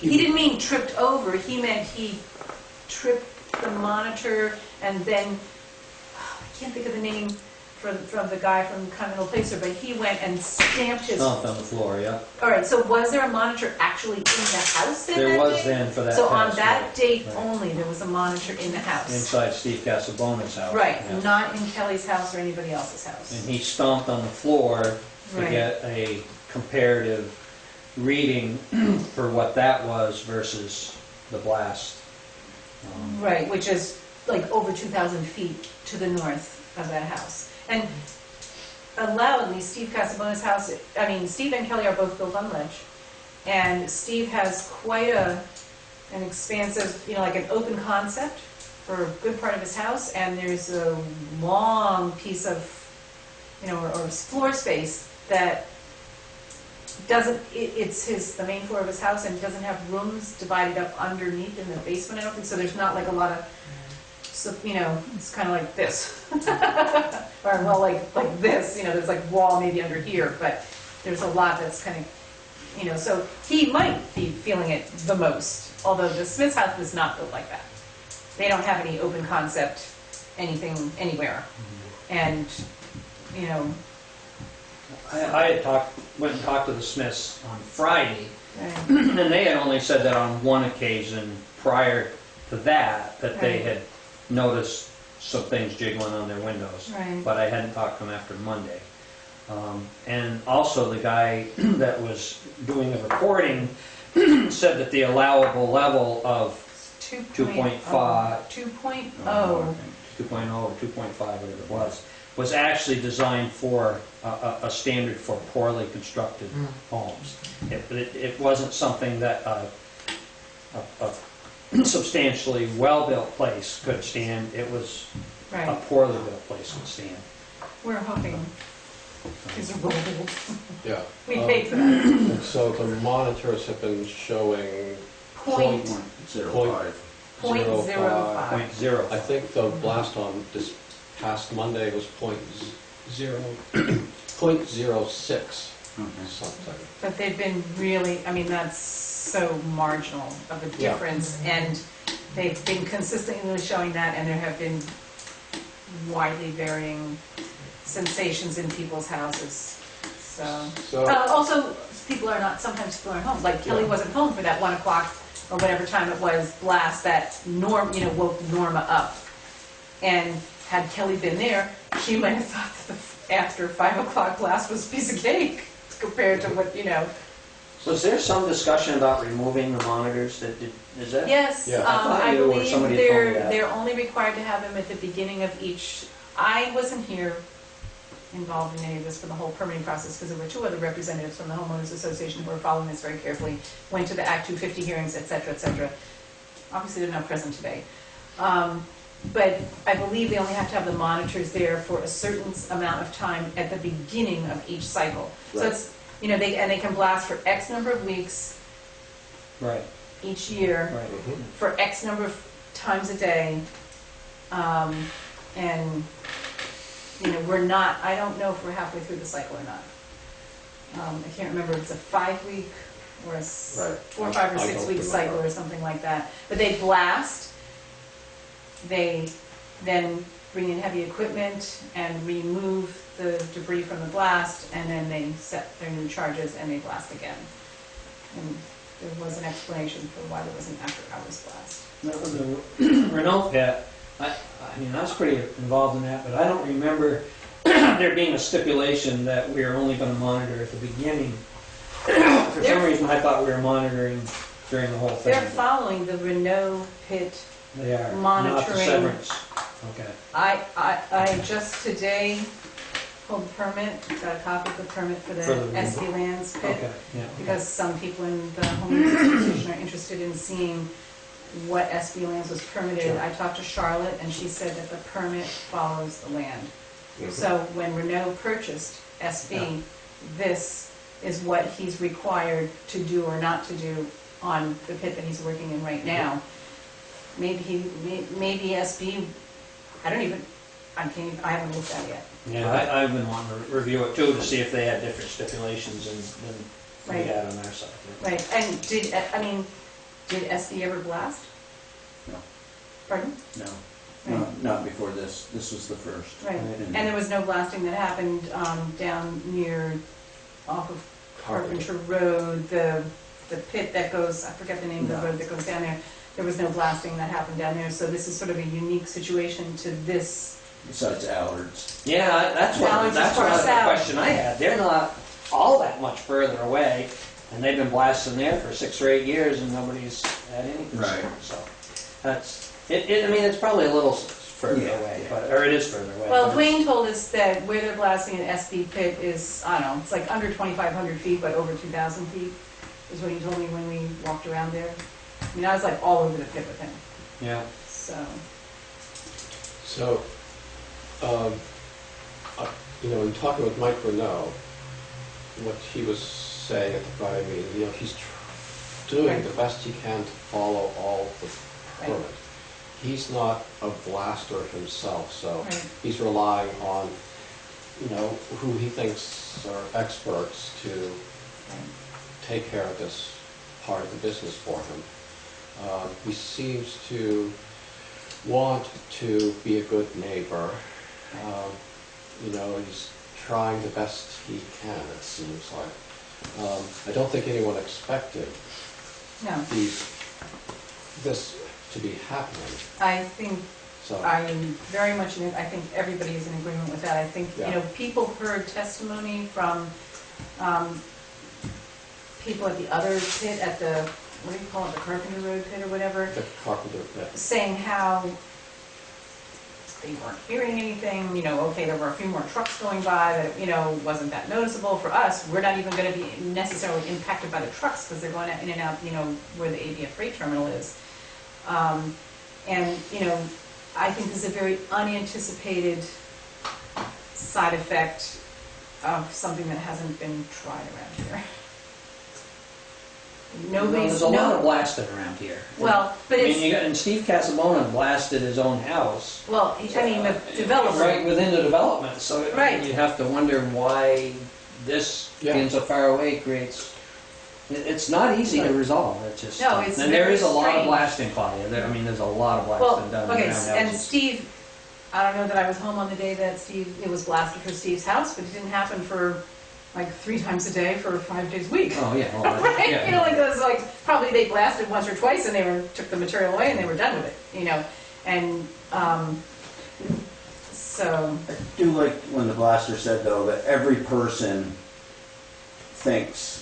He didn't mean tripped over. He meant he tripped the monitor, and then I can't think of the name from the guy from Continental Placer, but he went and stamped his. Stomped on the floor, yeah. All right. So was there a monitor actually in the house then? There that was day? then for that. So on past that right. date Right. only, there was a monitor in the house. Inside Steve Casabona's house. Right, yeah. not in Kelly's house or anybody else's house. And he stomped on the floor to Right. get a comparative reading for what that was versus the blast. Right, which is like over 2,000 feet to the north of that house. And allowedly, Steve Casabona's house, I mean, Steve and Kelly are both built on ledge. And Steve has quite an expansive, you know, like an open concept for a good part of his house. And there's a long piece of or floor space that doesn't, it's the main floor of his house and doesn't have rooms divided up underneath in the basement, I don't think, so there's not like a lot of, so, it's kind of like this. Or, well, like this, there's like wall maybe under here, but there's a lot that's kind of, so he might be feeling it the most, although the Smith's house is not built like that. They don't have any open concept, anything, anywhere. And, I had went and talked to the Smiths on Friday, right. and they had only said that on one occasion prior to that they Right. had noticed some things jiggling on their windows. Right. But I hadn't talked to them after Monday. And also the guy that was doing the recording said that the allowable level of 2.5, 2.0. 2.0 or 2.5, whatever it was actually designed for a standard for poorly constructed homes. It wasn't something that a substantially well-built place could stand. It was a Right. poorly built place could stand. We're hoping. These are rolled. Yeah. We paid for that. So the monitors have been showing Point 0.05. 0.05. 0.0. I think the blast on this past Monday was 0.06 Okay. something. But they've been really, that's so marginal of a Yeah. difference. And they've been consistently showing that, and there have been widely varying sensations in people's houses. So, also, sometimes people aren't home. Like Kelly Yeah. wasn't home for that 1 o'clock or whatever time it was blast that woke Norma up. And had Kelly been there, she might have thought that the after 5 o'clock blast was a piece of cake compared to what, Was there some discussion about removing the monitors? Is that? Yes, Yeah. I thought I you or believe somebody had told me that. they're only required to have them at the beginning of each. I wasn't here involved in any of this for the whole permitting process because there were 2 other representatives from the homeowners association who were following this very carefully, went to the Act 250 hearings, et cetera, et cetera. Obviously, they're not present today. But I believe they only have to have the monitors there for a certain amount of time at the beginning of each cycle. So Right. it's, they can blast for X number of weeks Right, each year, right. for X number of times a day. And, I don't know if we're halfway through the cycle or not. I can't remember if it's a 5-week or a Right. 4, 5, or I 6-week don't cycle remember. or something like that. But they blast, they then bring in heavy equipment and remove the debris from the blast, and then they set their new charges and they blast again. And there was an explanation for why there was an after-hours blast. That was a Renault pit. I was pretty involved in that, but I don't remember there being a stipulation that we were only going to monitor at the beginning. For some reason, I thought we were monitoring during the whole thing. They're following the Renault pit. They are, not the monitoring. severance. Okay. I just today pulled the permit, got a copy of the permit for the For the- SB Lands pit. Okay, yeah. Because some people in the homeowners association are interested in seeing what SB Lands was permitted. Sure. I talked to Charlotte, and she said that the permit follows the land. So when Renault purchased SB, this is what he's required to do or not to do on the pit that he's working in right now. Maybe SB, I haven't looked at it yet. Yeah, I've been wanting to review it too, to see if they had different stipulations than we Right. had on our side. Right, and did SB ever blast? No. Pardon? No, Right. not before this. This was the first. Right, And- and there was no blasting that happened down near, off of Carpenter Road, the pit that goes, I forget the name of the No. road that goes down there. There was no blasting that happened down there, so this is sort of a unique situation to this. Besides Allards. Yeah, that's Now what it's that's just far one of the south. question I had. They're not all that much further away, and they've been blasting there for 6 or 8 years, and nobody's had any concern. Right. So that's it. It's probably a little further Yeah, away, yeah. or it is further away. Well, but it's- Dwayne told us that where they're blasting an SB pit is, I don't know, it's like under 2,500 feet, but over 2,000 feet, is what he told me when we walked around there. I was like all over the pit with him, Yeah. so. So, in talking with Mike Renault, what he was saying at the Friday meeting, he's doing the best he can to follow all the permit. He's not a blaster himself, so he's relying on, who he thinks are experts to take care of this part of the business for him. He seems to want to be a good neighbor. He's trying the best he can, it seems like. I don't think anyone expected this to be happening. I think So, I am very much, I think everybody is in agreement with that. I think, people heard testimony from people at the other pit, at the, what do you call it, the Carpenter Road pit or whatever, the carpenter, saying how they weren't hearing anything, okay, there were a few more trucks going by that, wasn't that noticeable for us. We're not even going to be necessarily impacted by the trucks because they're going in and out, where the ABF freight terminal is. And, I think this is a very unanticipated side effect of something that hasn't been tried around here. There's a lot of blasting around here. Well, but it's... and Steve Casabona blasted his own house. Well, the developer... Right within the development, so you have to wonder why this being so far away creates... It's not easy to resolve. It's just... No, it's and there is a lot strange. of blasting, Claudia. There's a lot of blasting done around houses. And Steve, I don't know that I was home on the day that it was blasted for Steve's house, but it didn't happen for like 3 times a day for 5 days a week. Oh, yeah. Well, right? Yeah. It was probably they blasted once or twice and they took the material away and they were done with it, And so... I do like when the blaster said, though, that every person thinks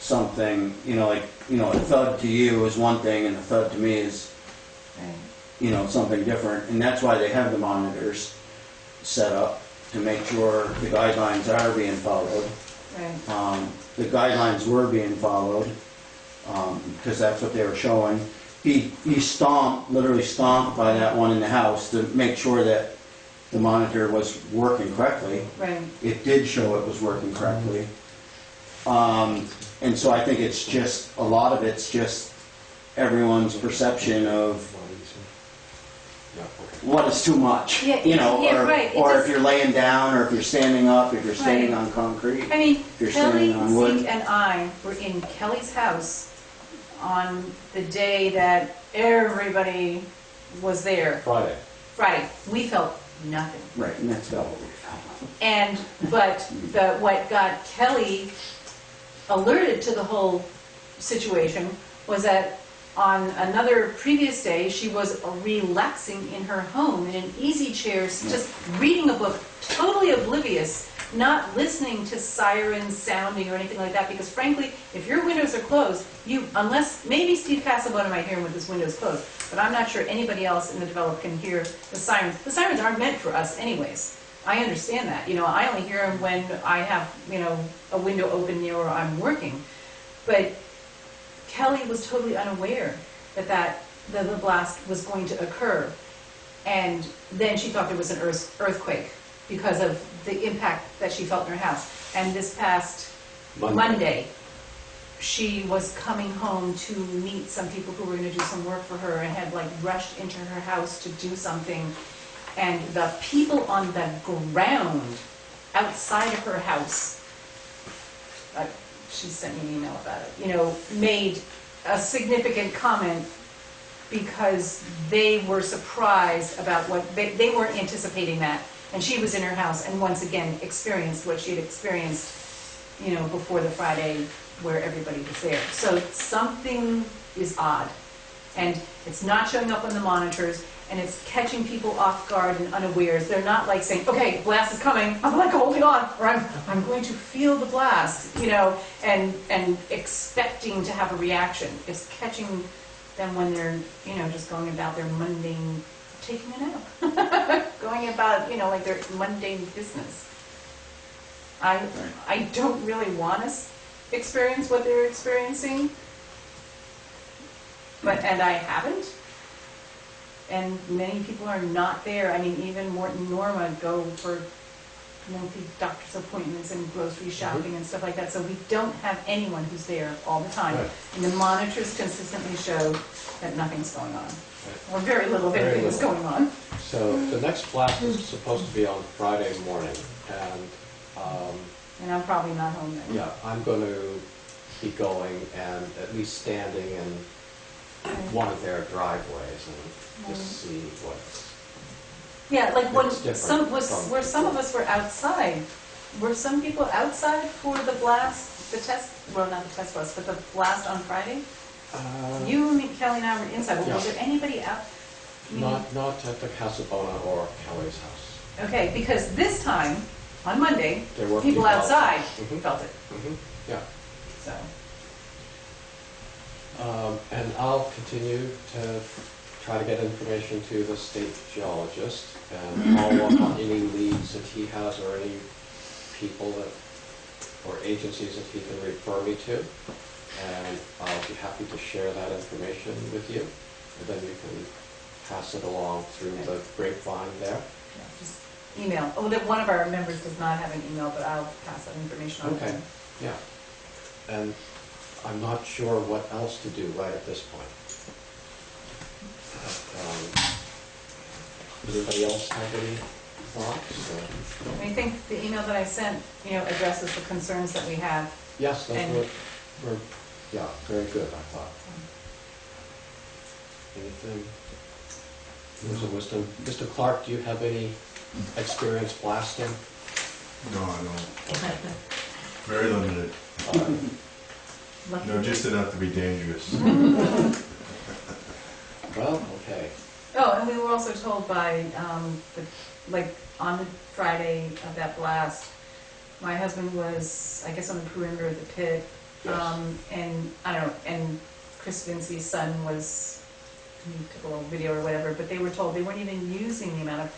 something, a thud to you is one thing and a thud to me is, something different. And that's why they have the monitors set up, to make sure the guidelines are being followed. Right. The guidelines were being followed, because that's what they were showing. He literally stomped by that one in the house to make sure that the monitor was working correctly. Right. It did show it was working correctly. And so I think it's just, a lot of it's just everyone's perception of what is too much, or if you're laying down, or if you're standing up, if you're standing on concrete. I mean, if you're Kelly, standing on wood. Zeke, and I were in Kelly's house on the day that everybody was there. Friday. We felt nothing. Right, and that's about what we felt. And, what got Kelly alerted to the whole situation was that on another previous day, she was relaxing in her home in an easy chair, just reading a book, totally oblivious, not listening to sirens sounding or anything like that, because frankly, if your windows are closed, unless, maybe Steve Casabona might hear him with his windows closed, but I'm not sure anybody else in the development can hear the sirens. The sirens aren't meant for us anyways. I understand that. I only hear them when I have, a window open near where I'm working. But Kelly was totally unaware that the blast was going to occur. And then she thought there was an earthquake because of the impact that she felt in her house. And this past Monday, she was coming home to meet some people who were going to do some work for her and had rushed into her house to do something. And the people on the ground outside of her house, she sent me an email about it, made a significant comment because they were surprised about what, they weren't anticipating that. And she was in her house and once again experienced what she had experienced, before the Friday where everybody was there. So something is odd. And it's not showing up on the monitors. And it's catching people off guard and unawares. They're not saying, okay, blast is coming, I'm holding on, or I'm going to feel the blast, and expecting to have a reaction. It's catching them when they're, just going about their mundane, taking a nap, going about, their mundane business. I don't really want to experience what they're experiencing, and I haven't. And many people are not there. I mean, even Morton and Norma go for lengthy doctor's appointments and grocery shopping and stuff like that, so we don't have anyone who's there all the time. Right. And the monitors consistently show that nothing's going on, Right. or very little of Very anything is little. going on. So the next blast is supposed to be on Friday morning, and And I'm probably not home then. yeah, I'm going to be going and at least standing in one of their driveways and just see what's. Yeah, like when It's different from where some of before. us were outside, were some people outside for the blast, the test, well, not the test blast, but the blast on Friday? You, me, Kelly and I were inside, but was Yeah. there anybody out? I mean, Not at the Casabona or Kelly's house. Okay, because this time, on Monday, There were people outside Mhm. felt it, Yeah. so. And I'll continue to try to get information to the state geologist and follow up on any leads that he has or any people that, or agencies that he can refer me to. And I'll be happy to share that information with you. And then you can pass it along through the grapevine there. Yeah, just email. Oh, that one of our members does not have an email, but I'll pass that information on to Okay. him. Yeah. And I'm not sure what else to do right at this point. But, anybody else have any thoughts? I think the email that I sent, addresses the concerns that we have. Yes, those And- were, yeah, very good, I thought. Anything? Words of wisdom? Mr. Clark, do you have any experience blasting? No, I don't. Very limited. Lucky. No, just enough to be dangerous. Well, okay. Oh, and we were also told by, on the Friday of that blast, my husband was, I guess, on the perimeter of the pit. Yes. And, I don't know, and Chris Vincey's son was, he took a little video or whatever, but they were told they weren't even using the amount of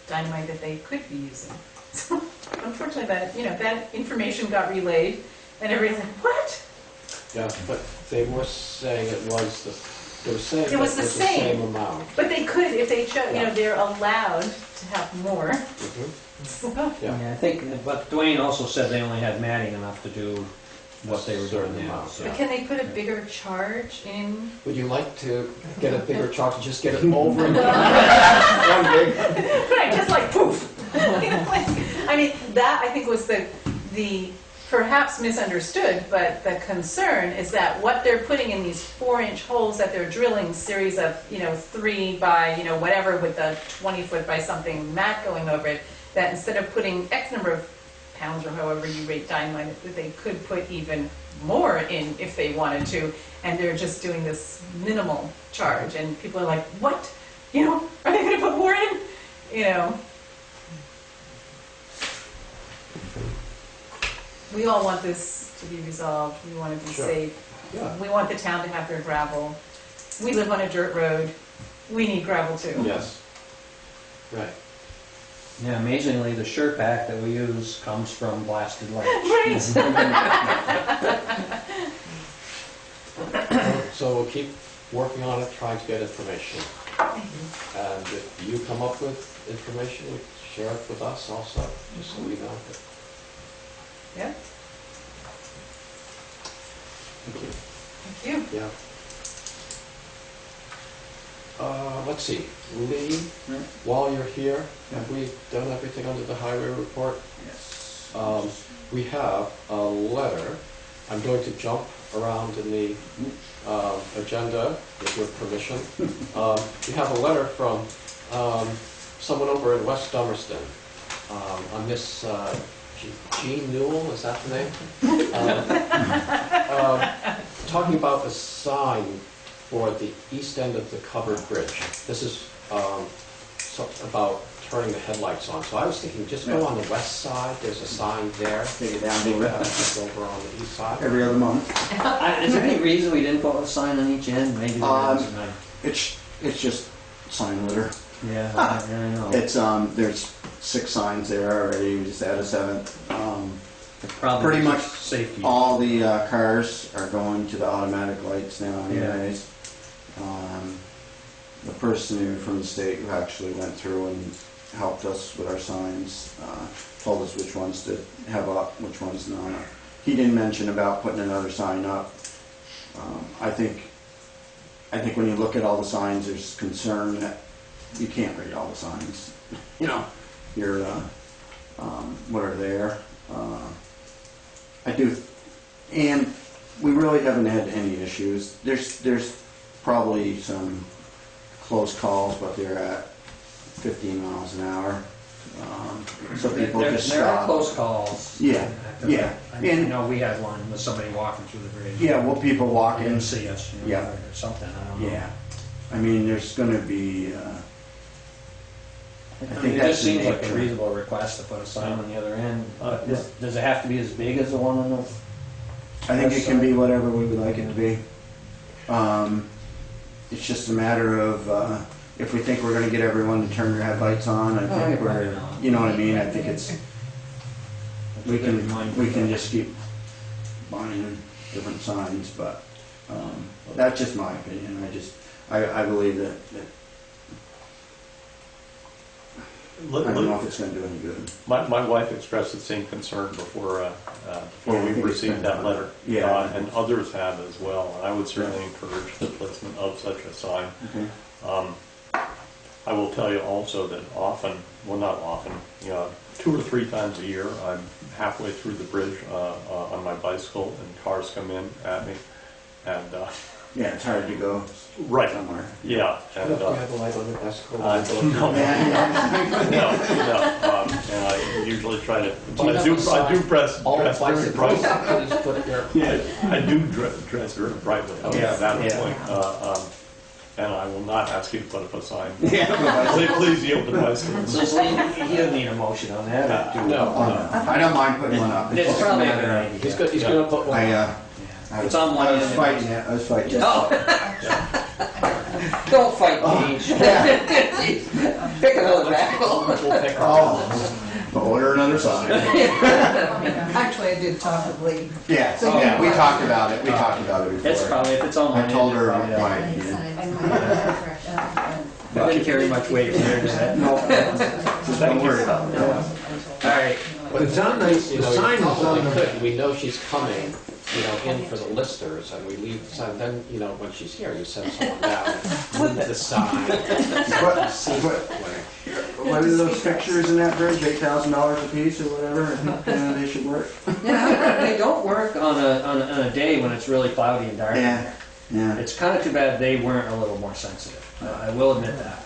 dynamite that they could be using. So, unfortunately, that information got relayed, and everybody's like, what? Yeah, but they were saying it was they were saying It was the the same. same amount. But they could, if they chose, Yeah. they're allowed to have more. Mhm. So, Yeah. Yeah, I think, but Dwayne also said they only had matting enough to do what they were doing Certain now. amount, so. yeah. But can they put a bigger charge in? Would you like to get a bigger charge and just get it over and Right, just like poof. I mean, that I think was the perhaps misunderstood, but the concern is that what they're putting in these 4-inch holes that they're drilling, series of 3 by whatever with the 20-foot by something mat going over it, that instead of putting X number of pounds or however you rate dynamite, that they could put even more in if they wanted to, and they're just doing this minimal charge, and people are like, what? Are they going to put more in? We all want this to be resolved. We want to be Sure. safe. Yeah. We want the town to have their gravel. We live on a dirt road. We need gravel too. Yes. Right. Yeah, amazingly, the sure pack that we use comes from blasted ledge. Right. So we'll keep working on it, trying to get information. And if you come up with information, share it with us also, just so we know. Yeah. Thank you. Thank you. Yeah. Let's see, Lee, while you're here, have we done everything under the highway report? Yes. We have a letter. I'm going to jump around in the agenda with your permission. We have a letter from someone over in West Dummerston, a Miss Jean Newell, is that the name? Talking about the sign for the east end of the covered bridge. This is about turning the headlights on. So I was thinking, just go on the west side, there's a sign there. Take it down a Maybe little bit. that's over on the east side. Every other month. Is there any reason we didn't put a sign on each end? Maybe there is. and It's just sign litter. Yeah, I know. It's there's 6 signs there already. We just added a 7th. Probably pretty much safety. All the cars are going to the automatic lights now, anyways. The person from the state who actually went through and helped us with our signs, told us which ones to have up, which ones not. He didn't mention about putting another sign up. I think when you look at all the signs, there's concern that you can't read all the signs. You know, you're, what are there. I do, and we really haven't had any issues. There's probably some close calls, but they're at 15 miles an hour. So people just There are stop. close calls. Yeah, yeah. I And know we had one with somebody walking through the bridge. yeah, well, people They walking. didn't see us, you know, Yeah. or something, I don't know. Yeah, I mean, there's going to be. I I think mean, it that's just the seems like a nature. reasonable request to put a sign on the other end. Yeah. Does it have to be as big as the one on the? I think it can be whatever we would like it to be. It's just a matter of if we think we're going to get everyone to turn their headlights on. I think we're, you know what I mean. I think it's we can just keep buying different signs, but that's just my opinion. I believe that I don't know if it's going to do any good. My wife expressed the same concern before we I think it's received been that done. letter. Yeah. And others have as well, and I would certainly encourage the placement of such a sign. Okay. I will tell you also that often, well, not often, 2 or 3 times a year, I'm halfway through the bridge on my bicycle, and cars come in at me, and Yeah, it's hard to go right, somewhere. yeah, and Do you have a light on your desk? no, and I usually try to, Do you but I have a do sign? dress All very bicycles, brightly. please put there. I do dress very brightly. Yeah, That's the yeah. point. And I will not ask you to put up a sign. Yeah. Please yield the bicycle. So Lee, he doesn't need a motion on that. or do we? No, I don't mind putting one up. It's just probably a matter good of- idea. he's gonna put one. It's on one I was end. fighting it. I was fighting it. No. Don't fight, Gage. Pick another battle. We'll pick Oh, order another sign. Actually, I did talk with Lee. Yeah, yeah, we talked about it. We talked about it before. It's probably, if it's on one I end. told her probably my not. opinion. I didn't carry much weight here, does that? No, don't worry about it. All right. But it's on the, You the know, sign you is on probably the, could. We know she's coming, in for the listers, and we leave the sign, then, when she's here, you send someone down, move the sign. What are those pictures in that bridge? $8,000 a piece or whatever? They should work. Yeah, they don't work on a day when it's really cloudy and dark. Yeah, yeah. It's kind of too bad they weren't a little more sensitive. I will admit that.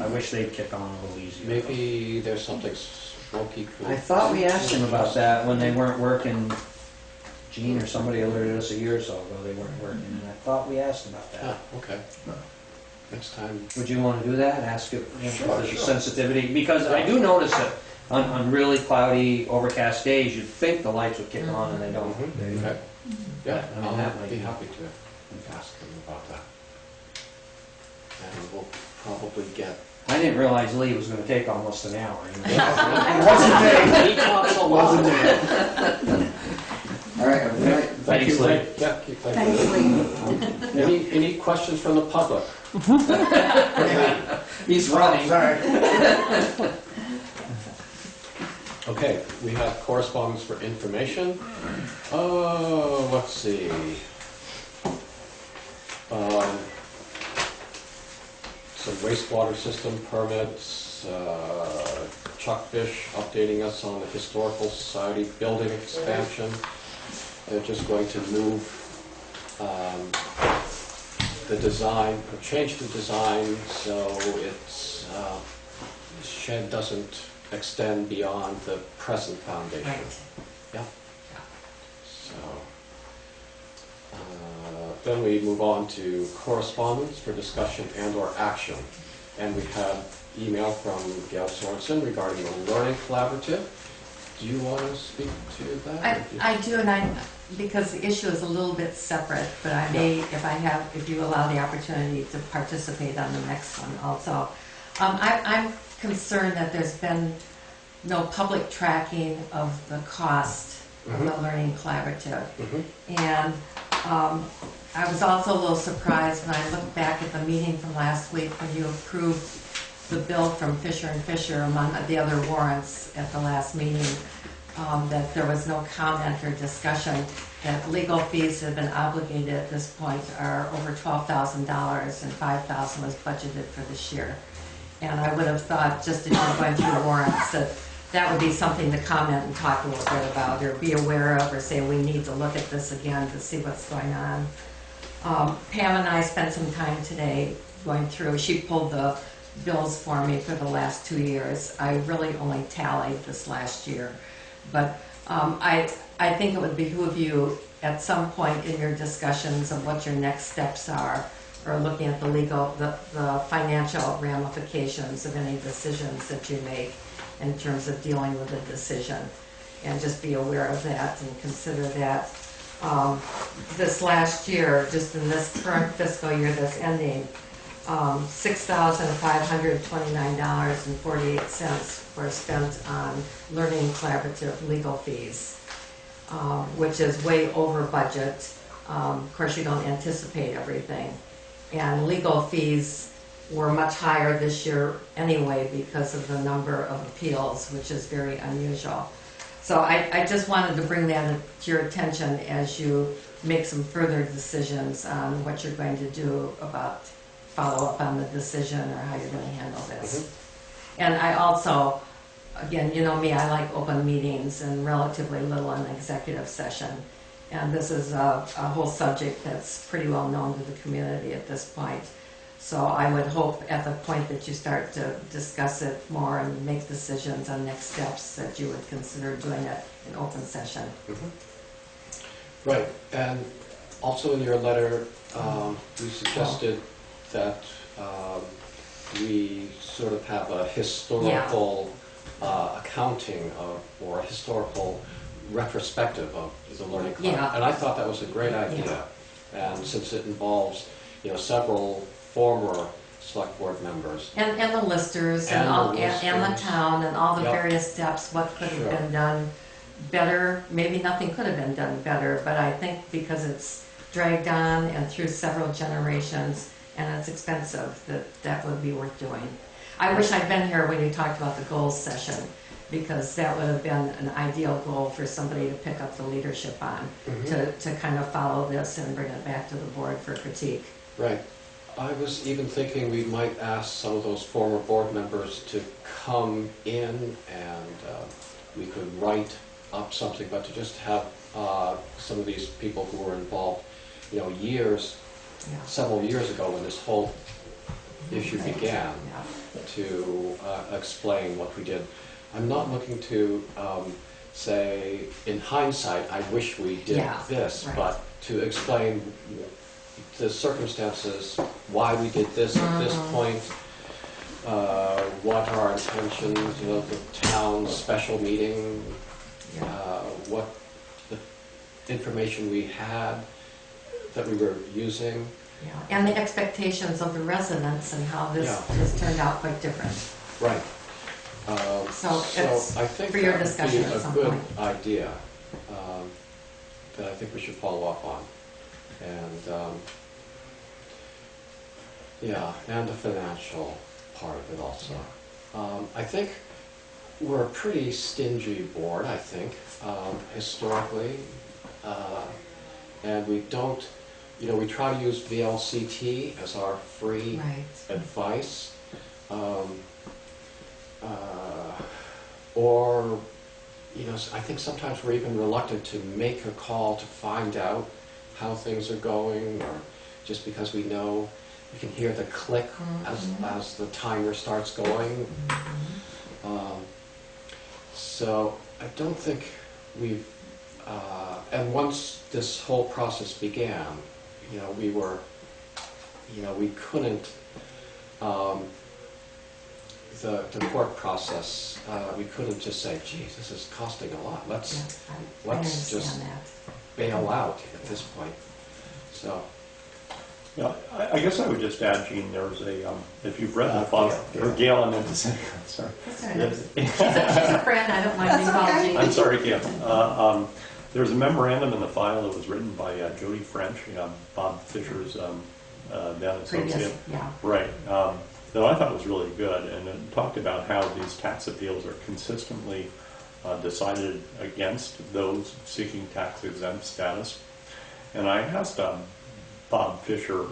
I wish they'd kick on a little easier. Maybe there's something smoky. I thought we asked them about that when they weren't working. Gene or somebody alerted us a year or so ago they weren't working, and I thought we asked about that. Ah, okay. Next time. Would you want to do that? Ask if Sure, there's a sure. sensitivity? Because I do notice that on really cloudy, overcast days, you'd think the lights would kick on and they don't. Okay. Yeah, I mean, I'll that might be be- happy to ask him about that. And we'll probably get. I didn't realize Lee was going to take almost an hour. He talks a lot. All right, have a good night. Thank you, Lee. Yeah, thank you. Any questions from the public? He's running. Sorry. Okay, we have correspondence for information. Let's see. Some wastewater system permits, Chuck Fish updating us on the Historical Society building expansion. They're just going to move the design, or change the design so it's, the shed doesn't extend beyond the present foundation. Right. Yeah. So, then we move on to correspondence for discussion and/or action. And we had email from Gail Sorensen regarding the Learning Collaborative. Do you want to speak to that? I do, and because the issue is a little bit separate, but I may, if you allow the opportunity to participate on the next one also. I'm concerned that there's been no public tracking of the cost of the Learning Collaborative. And I was also a little surprised when I looked back at the meeting from last week when you approved the bill from Fisher and Fisher among the other warrants at the last meeting, that there was no comment or discussion, that legal fees that have been obligated at this point are over $12,000 and $5,000 was budgeted for this year. And I would have thought, just as you're going through warrants, that that would be something to comment and talk a little bit about, or be aware of, or say we need to look at this again to see what's going on. Pam and I spent some time today going through, she pulled the bills for me for the last 2 years. I really only tallied this last year. But I think it would behoove you at some point in your discussions of what your next steps are, or looking at the financial ramifications of any decisions that you make in terms of dealing with a decision. And just be aware of that and consider that. This last year, just in this current fiscal year that's ending, $6,529.48 were spent on learning collaborative legal fees, which is way over budget. Of course, you don't anticipate everything. And legal fees were much higher this year anyway because of the number of appeals, which is very unusual. So I just wanted to bring that to your attention as you make some further decisions on what you're going to do about follow up on the decision or how you're going to handle this. Mm-hmm. And I also, again, you know me, I like open meetings and relatively little in executive session. And this is a whole subject that's pretty well known to the community at this point. So I would hope at the point that you start to discuss it more and make decisions on next steps that you would consider doing it in open session. Mm-hmm. Right, and also in your letter, you suggested that we sort of have a historical accounting of, or a historical retrospective of the Learning Club. Yeah. And I thought that was a great idea. Yeah. And since it involves, you know, several former select board members. And the listers and the town and all the various steps, what could have been done better. Maybe nothing could have been done better, but I think because it's dragged on and through several generations and it's expensive, that would be worth doing. I wish I'd been here when you talked about the goals session, because that would have been an ideal goal for somebody to pick up the leadership on, to kind of follow this and bring it back to the board for critique. Right. I was even thinking we might ask some of those former board members to come in and we could write up something, but to just have some of these people who were involved, you know, several years ago when this whole issue began, to explain what we did. I'm not looking to say, in hindsight, I wish we did this, but to explain the circumstances, why we did this at this point, what our intentions, you know, the town's special meeting, what the information we had that we were using. And the expectations of the residents and how this has turned out quite different. Right. So it's I think for your that would discussion be at some a good point. idea that I think we should follow up on. And and the financial part of it also. I think we're a pretty stingy board, I think, historically. And we don't, you know, we try to use VLCT as our free advice. Or, you know, I think sometimes we're even reluctant to make a call to find out how things are going, or just because we know we can hear the click as the timer starts going. So I don't think we've, and once this whole process began, you know, we couldn't, the court process, we couldn't just say, geez, this is costing a lot. Let's just bail out at this point. So. Yeah, I guess I would just add, Gene, there was a, if you've read the file, or Gail, I meant to say, sorry. She's a friend, I don't mind being called Gene. I'm sorry, Gail. There's a memorandum in the file that was written by Jody French, Bob Fisher's then associate. Yeah. Right. that I thought was really good, and it talked about how these tax appeals are consistently decided against those seeking tax exempt status. And I asked Bob Fisher,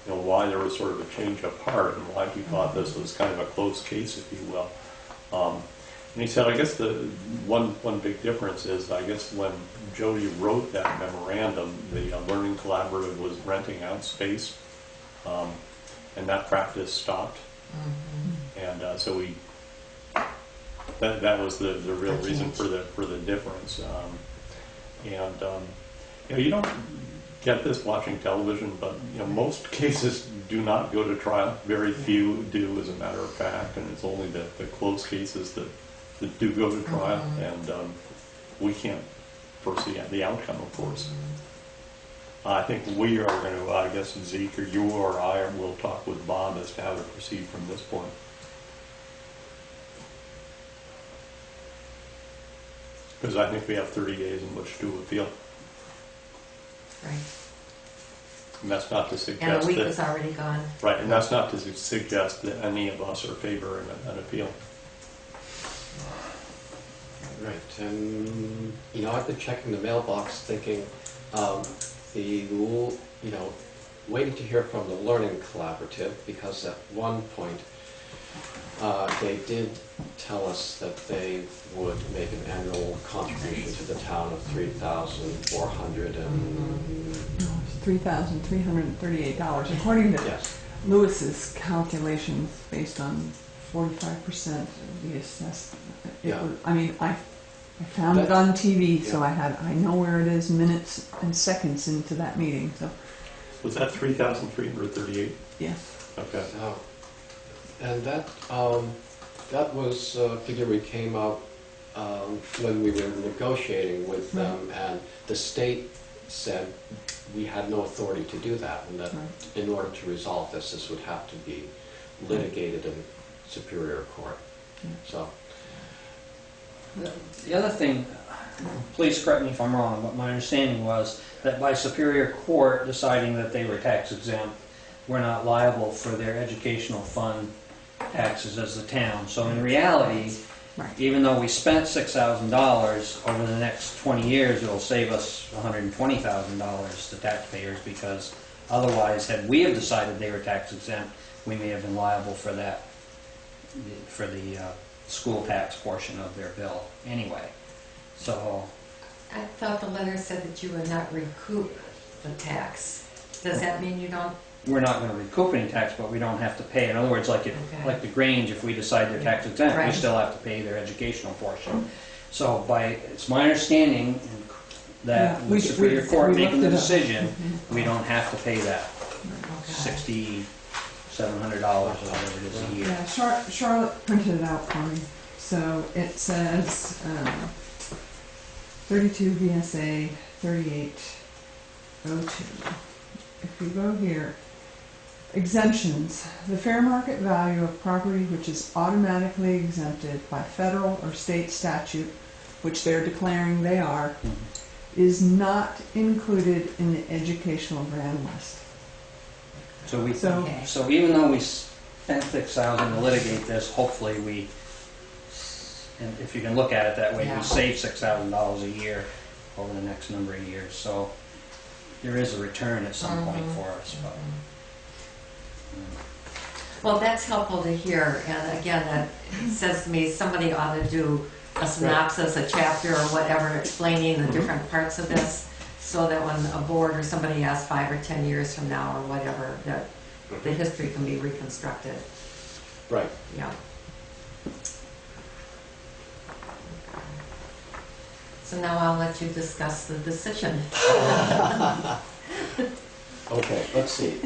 why there was sort of a change of heart and why he thought this was kind of a closed case, if you will. And he said, I guess the one big difference is, I guess when Jody wrote that memorandum, the Learning Collaborative was renting out space, and that practice stopped. And so that was the real reason for the difference. You don't get this watching television, but most cases do not go to trial. Very few do, as a matter of fact, and it's only the close cases that do go to trial, and we can't foresee the outcome, of course. I think we are going to, I guess Zeke or you or I will talk with Bob as to how to proceed from this point. Because I think we have 30 days in which to appeal. Right. And that's not to suggest And a week that, is already gone. right, and that's not to suggest that any of us are favoring an appeal. Right, and I've been checking the mailbox thinking the rule, waiting to hear from the Learning Collaborative, because at one point they did tell us that they would make an annual contribution to the town of $3,400 and $3,338, according to yes. Lewis's calculations, based on 45% of the assessed. Yeah. I found it on TV, so yeah. I know where it is minutes and seconds into that meeting. So Was that 3,338? yes. Okay. And that was a figure we came up when we were negotiating with them, and the state said we had no authority to do that, and that in order to resolve this would have to be litigated in Superior Court. So. The other thing, please correct me if I'm wrong, but my understanding was that by Superior Court deciding that they were tax exempt, we're not liable for their educational fund taxes as the town. So in reality, even though we spent $6,000, over the next 20 years it'll save us $120,000 to taxpayers, because otherwise, had we have decided they were tax exempt, we may have been liable for that, for the school tax portion of their bill anyway. So I thought the letter said that you would not recoup the tax. Does that mean you don't? we're not going to recoup any tax, but we don't have to pay. In other words, like like the Grange, if we decide they're tax exempt, we still have to pay their educational portion. So it's my understanding that with Superior Court making the decision, we don't have to pay that $6,700 or whatever it is a year. Yeah, Charlotte printed it out for me. So it says 32 VSA 3802. If you go here, exemptions. The fair market value of property which is automatically exempted by federal or state statute, which they're declaring they are, is not included in the educational grand list. So even though we spent $6,000 to litigate this, hopefully we, and if you can look at it that way, we save $6,000 a year over the next number of years. So there is a return at some point for us. But, well, that's helpful to hear. And again, that says to me somebody ought to do a synopsis, a chapter, or whatever, explaining the different parts of this, so that when a board or somebody asks 5 or 10 years from now or whatever, that the history can be reconstructed. Right. Yeah. So now I'll let you discuss the decision. Okay, let's see.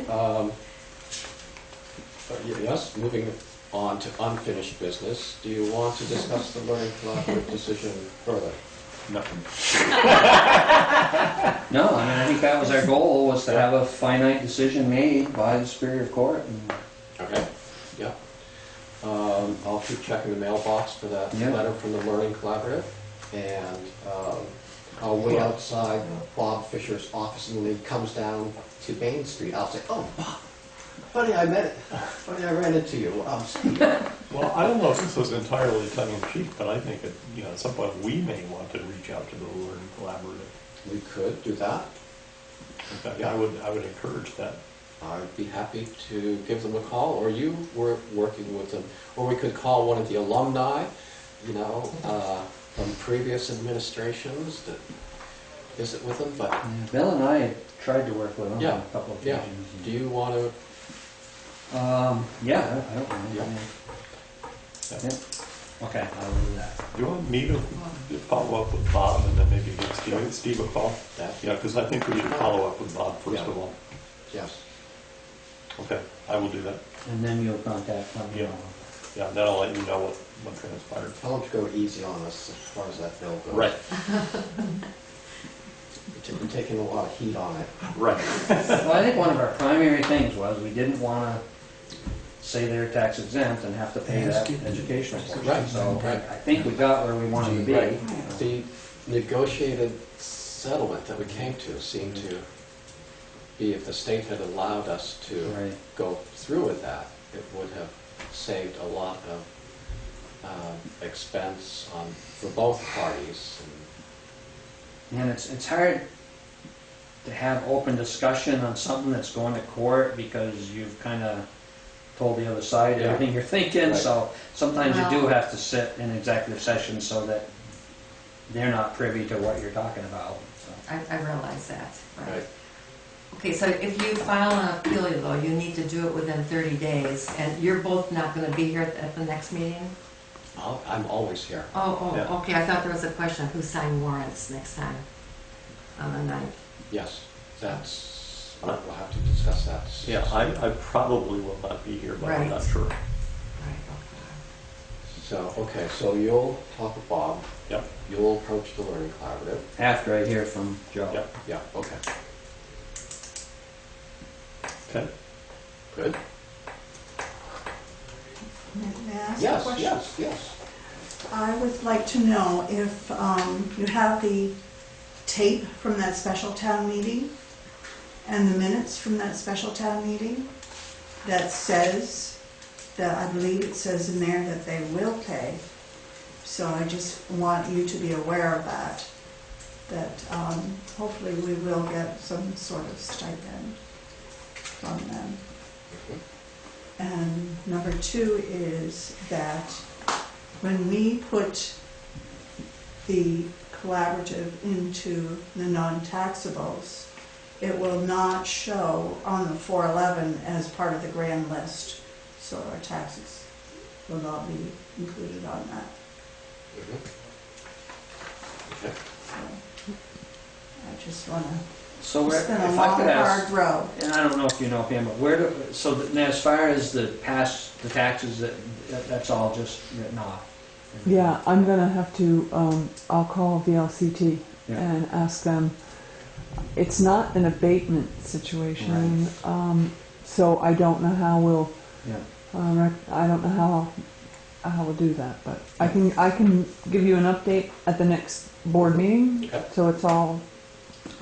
Yes, moving on to unfinished business. Do you want to discuss the Learning Collaborative decision further? No. no, I mean, I think that was our goal, was to have a finite decision made by the Superior Court. Okay, yeah. I'll keep checking the mailbox for that letter from the Learning Collaborative, and I'll wait outside Bob Fisher's office, and when he comes down to Main Street, I'll say, "Oh, Bob, Funny I ran into you. Well, I don't know if this was entirely tongue in cheek, but I think at some point we may want to reach out to the Learning Collaborative. We could do that. In fact, Yeah. I would encourage that. I'd be happy to give them a call, or you were working with them, or we could call one of the alumni, from previous administrations to visit with them, but Bill and I had tried to work with them Yeah, on a couple of yeah. occasions. do you want to, Yeah, I don't mind. Yeah. Yeah. Okay, I'll do that. Do you want me to follow up with Bob and then maybe give Steve a call? that? Yeah, because I think we should follow up with Bob first of all. Yes. Okay, I will do that. And then you'll contact them. Yeah. Yeah, then I'll let you know what transpired. Tell them to go easy on us as far as that bill goes. Right, We're taking a lot of heat on it. right. Well, I think one of our primary things was we didn't want to say they're tax exempt and have to pay that educational portion. Right, So right. I think we got where we wanted to be. Right. The negotiated settlement that we came to seemed to be, if the state had allowed us to Right. go through with that, it would have saved a lot of expense for both parties. And it's hard to have open discussion on something that's going to court because you've kind of told the other side Yeah. everything you're thinking. Right. So sometimes you do Well- have to sit in executive session so that they're not privy to what you're talking about. So. I realize that, Right. right. Okay, so if you file an appeal, though, you need to do it within 30 days, and you're both not going to be here at the next meeting? I'm always here. Yeah. Okay, I thought there was a question of who signed warrants next time, on the 9th. Yes, we'll have to discuss that. Yeah, I probably will not be here, but I'm not Right. sure. Right, So you'll talk with Bob. Yep. You'll approach the Learning Collaborative. After I hear from Joe. Yep. Yeah, okay. Okay. Good. May I ask a Yes, question? yes. I would like to know if you have the tape from that special town meeting and the minutes from that special town meeting that says, that I believe it says in there that they will pay. So I just want you to be aware of that, hopefully we will get some sort of stipend from them. And number two is that when we put the collaborative into the non-taxables, it will not show on the 411 as part of the grand list. So our taxes will not be included on that. Okay. So I just want to, So it's where, been a if I long, could ask, hard road. and I don't know if you know Pam, but now as far as the taxes, that's all just written off? Yeah, I'm gonna have to, I'll call VLCT Yeah. and ask them. It's not an abatement situation, so I don't know how we'll, Yeah. I don't know how we'll do that, but I can give you an update at the next board meeting, Okay. so it's all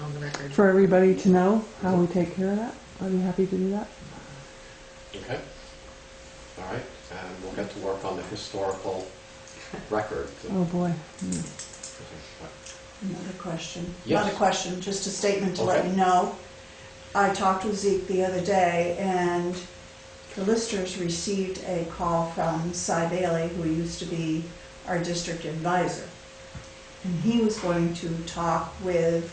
on the record. for everybody to know how we take care of that. I'd be happy to do that. Okay. All right, and we'll get to work on the historical record. Oh, boy. Another question. Yes. Not a question, just a statement to let Okay. you know. I talked with Zeke the other day, and the listers received a call from Cy Bailey, who used to be our district advisor. And he was going to talk with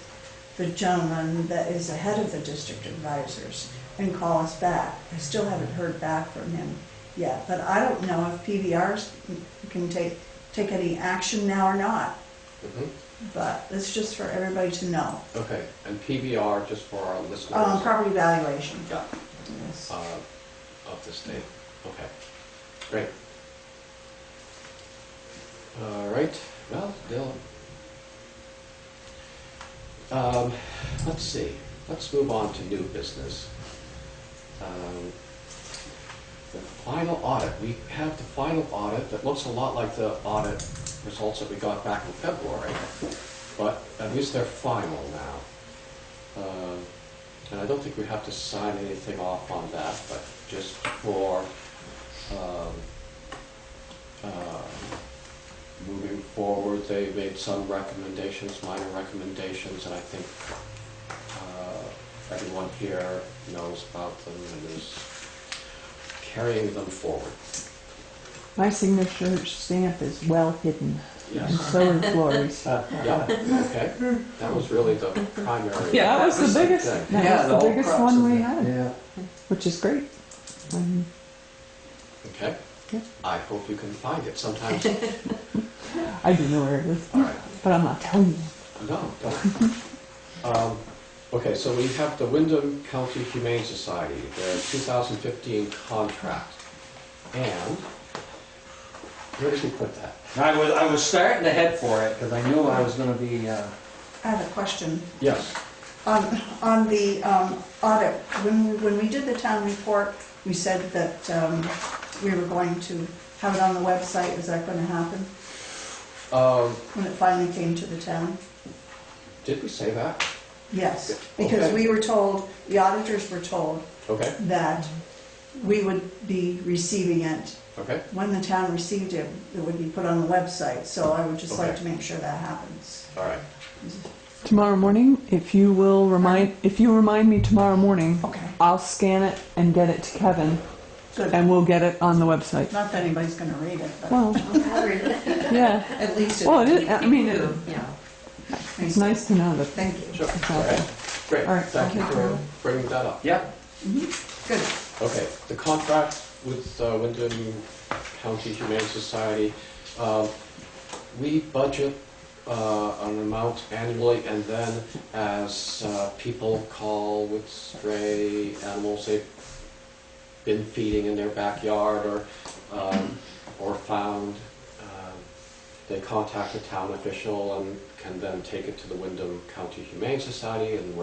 the gentleman that is the head of the district advisors and call us back. I still haven't heard back from him yet, but I don't know if PBRs can take any action now or not. Mhm. But it's just for everybody to know. Okay, and PBR, just for our listeners. Property valuation. Yeah, Yes. of the state. Okay, great. All right, well, Dylan. Let's see, let's move on to new business. The final audit, we have the final audit that looks a lot like the audit results that we got back in February, but at least they're final now. And I don't think we have to sign anything off on that, but just for moving forward, they made some recommendations, minor recommendations, and I think everyone here knows about them and is carrying them forward. My signature stamp is well hidden, and Yes. so is Lori's. Yeah, okay. That was really the primary. Yeah, that was the biggest, thing. that Yeah, was the the whole biggest crux one of we it. had, Yeah. which is great. Okay. Yeah. I hope you can find it sometimes. I do know where it is, All right. but I'm not telling you. No, don't. Okay, so we have the Wyndham County Humane Society, their 2015 contract. And where did we put that? I was starting to head for it, because I knew I was gonna be, I have a question. Yes. On the audit, when we did the town report, we said that we were going to have it on the website. Is that going to happen when it finally came to the town? Did we say that? Yes, because Okay. we were told, the auditors were told Okay, that we would be receiving it. okay. When the town received it, it would be put on the website, so I would just like Okay. to make sure that happens. All right. Tomorrow morning, if you remind me tomorrow morning, Okay, I'll scan it and get it to Kevin, good. and we'll get it on the website. Not that anybody's gonna read it, but Well, I'll read it. yeah, at least it. well, it is, I mean, Yeah. it's nice to know that. Thank you. Sure. It's All out right. there. Great. All right, Thank you I'll take for care of bringing that up. yeah. Good. Okay, the contract with Wyndham County Humane Society, we budget an amount annually, and then as people call with stray animals they've been feeding in their backyard or found, they contact the town official and can then take it to the Wyndham County Humane Society, and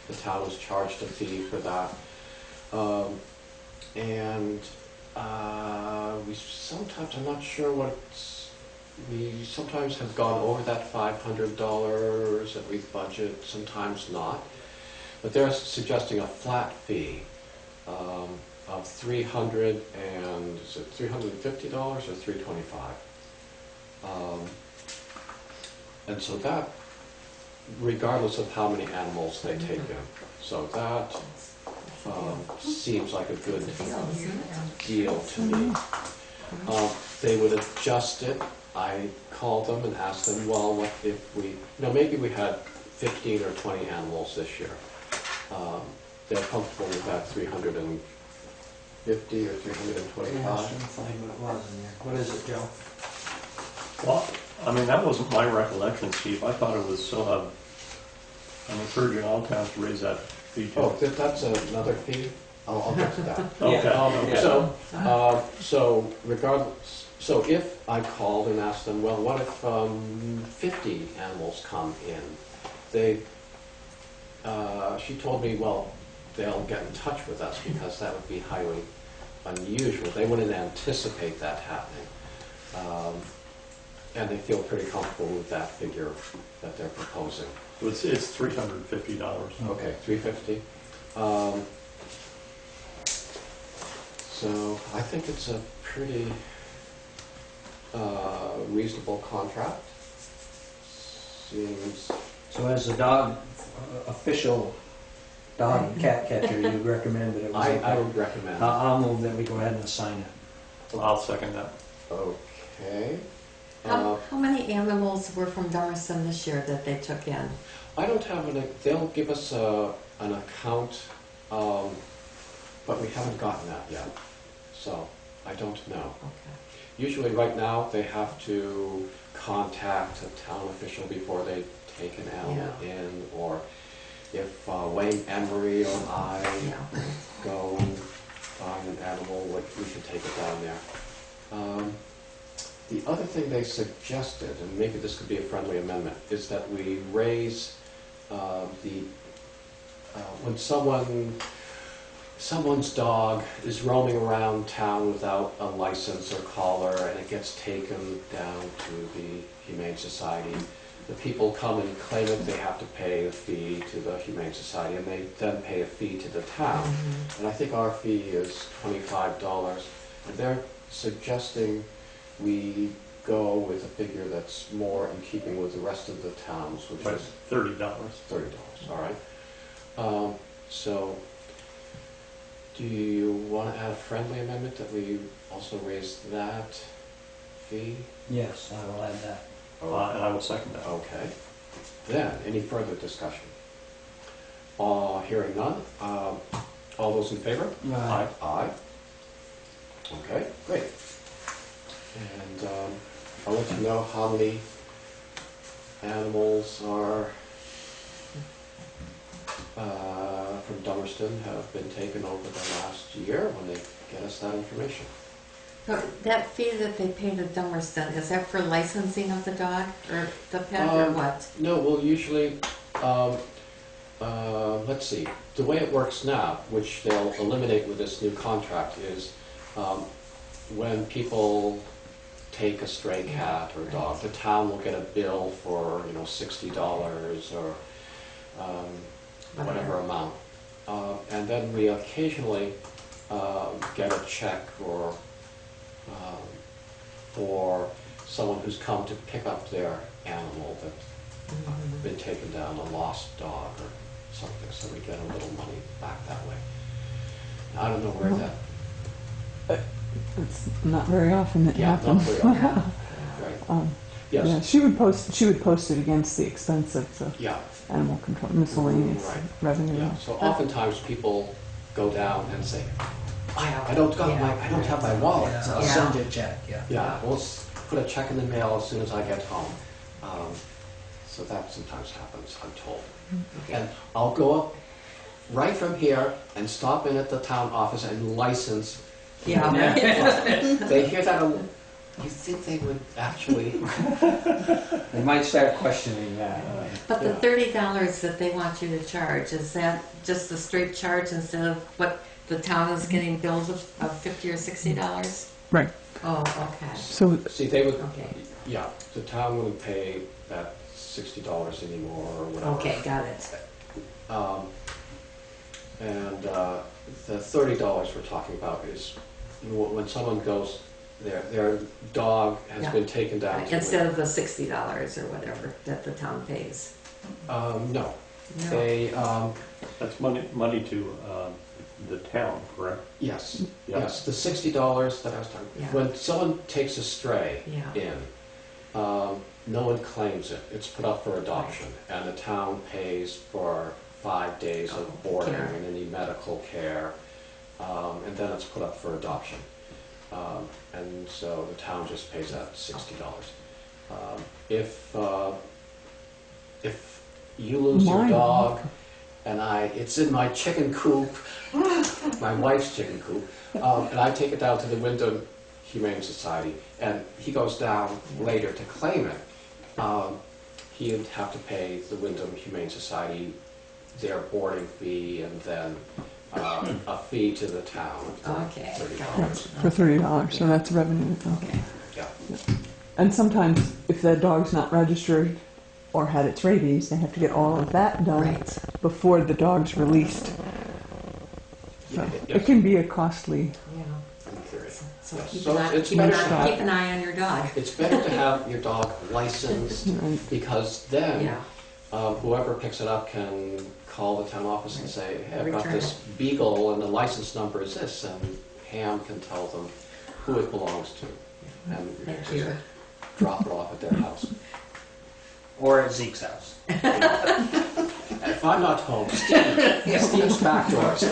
the town is charged a fee for that. We sometimes, I'm not sure what we sometimes have gone over that $500 that we budget, sometimes not. But they're suggesting a flat fee of $350 or $325. And so that, regardless of how many animals they take in, so that seems like a good deal to me. They would adjust it. I called them and asked them, well, what if we, maybe we had 15 or 20 animals this year. They're comfortable with that 350 or 325. Find what it was in there. What is it, Joe? Well, I mean, that wasn't my recollection, Steve. I thought it was, I'm encouraging all towns to raise that fee too. Oh, that's another fee? I'll get to that. Okay. Yeah. So regardless, so if I called and asked them, well, what if 50 animals come in? She told me, well, they'll get in touch with us because that would be highly unusual. They wouldn't anticipate that happening. And they feel pretty comfortable with that figure that they're proposing. It's $350. Okay, 350. So I think it's a pretty reasonable contract. Seems. So as a dog, official dog and cat catcher, you recommend that it was I okay? would recommend. I'll move that we go ahead and assign it. I'll second that. Okay. How many animals were from Dummerston this year that they took in? I don't have they'll give us an account, but we haven't gotten that yet. So I don't know. Okay. Usually right now they have to contact a town official before they take an animal in, or if Wayne Emery or I go and find an animal, we can take it down there. The other thing they suggested, and maybe this could be a friendly amendment, is that we raise when someone's dog is roaming around town without a license or collar and it gets taken down to the Humane Society, the people come and claim it, they have to pay a fee to the Humane Society, and they then pay a fee to the town. And I think our fee is $25, and they're suggesting we go with a figure that's more in keeping with the rest of the towns, which But is $30. $30, all right. So, do you want to add a friendly amendment that we also raise that fee? Yes, I will add that. And I will second that. Okay. Then, any further discussion? Hearing none. All those in favor? Aye. Aye. Okay, great. And I'll let you know how many animals are from Dummerston have been taken over the last year when they get us that information. So that fee that they pay to Dummerston, is that for licensing of the dog or the pet or what? No, well, usually, let's see, the way it works now, which they'll eliminate with this new contract, is when people take a stray cat or dog, the town will get a bill for, $60 or whatever amount. And then we occasionally get a check or for someone who's come to pick up their animal that's been taken down, a lost dog or something, so we get a little money back that way. I don't know where that... It's not very often it Yeah, not happens. very often. Right. Yeah, Yes, she would post it against the expense of the yeah, animal control, miscellaneous Right. revenue. yeah. So oftentimes people go down and say, Yeah. I don't have my wallet. I'll send you a check, yeah. Yeah, we'll put a check in the mail as soon as I get home. So that sometimes happens, I'm told. And I'll go up right from here and stop in at the town office and license. Yeah. They hear that, you think they would actually... They might start questioning that. But the $30 that they want you to charge, is that just a straight charge instead of what the town is getting bills of $50 or $60? Right. Oh, okay. So See, they would, Okay. yeah, the town wouldn't pay that $60 anymore or whatever. Okay, got it. And the $30 we're talking about is when someone goes, their dog has Yeah. been taken down to... Instead of the $60 or whatever that the town pays. No, No. they, That's money to the town, correct? yes, Yeah. yes, the $60 that I was talking, Yeah. when someone takes a stray Yeah. in, no one claims it, it's put up for adoption, and the town pays for 5 days of boarding Care. and any medical care, and then it's put up for adoption. And so the town just pays that $60. If you lose your Mine. dog, and it's in my chicken coop, my wife's chicken coop, and I take it down to the Wyndham Humane Society, and he goes down later to claim it, he'd have to pay the Wyndham Humane Society their boarding fee and then a fee to the town for Okay, $30. for $30, so that's revenue. Okay. Yeah. And sometimes if the dog's not registered or had its rabies, they have to get all of that done Right. before the dog's released. So Yeah, it can be a costly. Yeah. in theory. So Yes. keep So an eye- it's keep an better to eye- have- keep an eye on your dog. It's better to have your dog licensed, Right. because then Yeah. whoever picks it up can call the town office and say, hey, I've got Return this beagle and the license number is this, and Pam can tell them who it belongs to, and Thank just you. drop it off at their house. Or at Zeke's house. If I'm not home, Steve's back doors. Sorry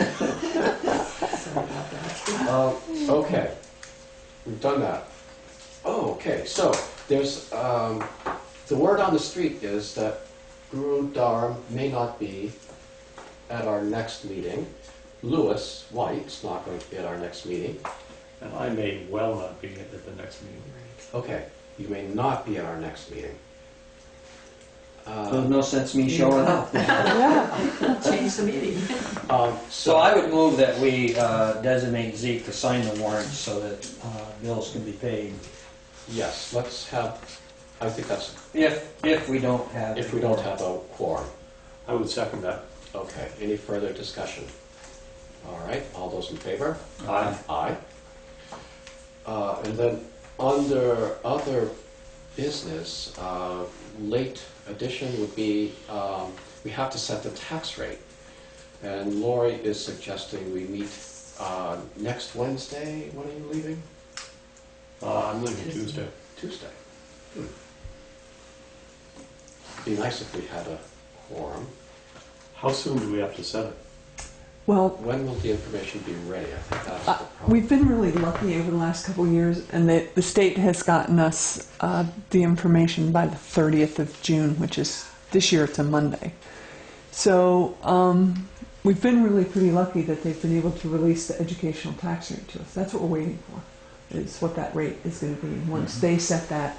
about that. Okay, we've done that. Oh, okay, so there's, the word on the street is that Guru Dharm may not be at our next meeting. Lewis White's not going to be at our next meeting. And I may well not be at the next meeting. Okay, you may not be at our next meeting. There's no sense me showing up. Change the meeting. So I would move that we designate Zeke to sign the warrants so that bills can be paid. Yes, let's have I think that's, If we don't have. if we don't have a quorum. I would second that. Okay, any further discussion? All right, all those in favor? Aye. Aye. And then under other business, late addition would be, we have to set the tax rate. And Lori is suggesting we meet next Wednesday. When are you leaving? I'm leaving Tuesday. Tuesday. Be nice if we had a quorum. How soon do we have to set it? Well, When will the information be ready? I think that's the problem. we've been really lucky over the last couple of years, and the state has gotten us the information by the 30th of June, which is, this year it's a Monday. So we've been really pretty lucky that they've been able to release the educational tax rate to us. That's what we're waiting for, is what that rate is going to be. Once they set that,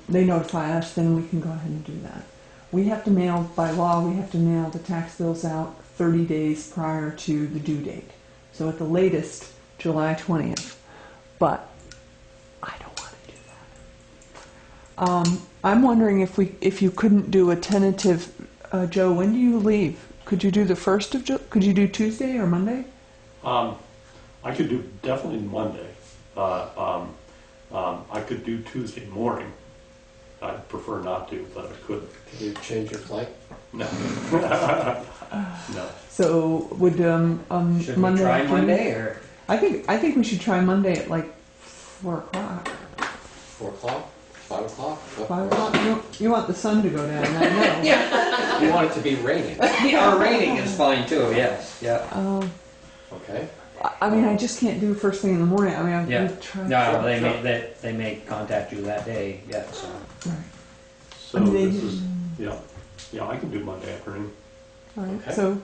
they notify us, then we can go ahead and do that. We have to mail, by law, we have to mail the tax bills out 30 days prior to the due date. So at the latest, July 20th. But I don't want to do that. I'm wondering if you couldn't do a tentative, Joe, when do you leave? Could you do the 1st of July? Could you do Tuesday or Monday? I could do definitely Monday. I could do Tuesday morning. I'd prefer not to, but I could. Can you change your flight? No. No. So would Should we Monday try afternoon? Monday, or? I think we should try Monday at like 4 o'clock. 4 o'clock? 5 o'clock? 5 o'clock? You want the sun to go down, I know. Yeah. You want it to be raining. Our rating is fine too, yes, yeah. Okay. I mean, I just can't do first thing in the morning. I mean, I'm Yeah. gonna try. No, they may contact you that day, yeah, so. Right. So I mean, this is, yeah, I can do Monday afternoon. All right. Okay. So,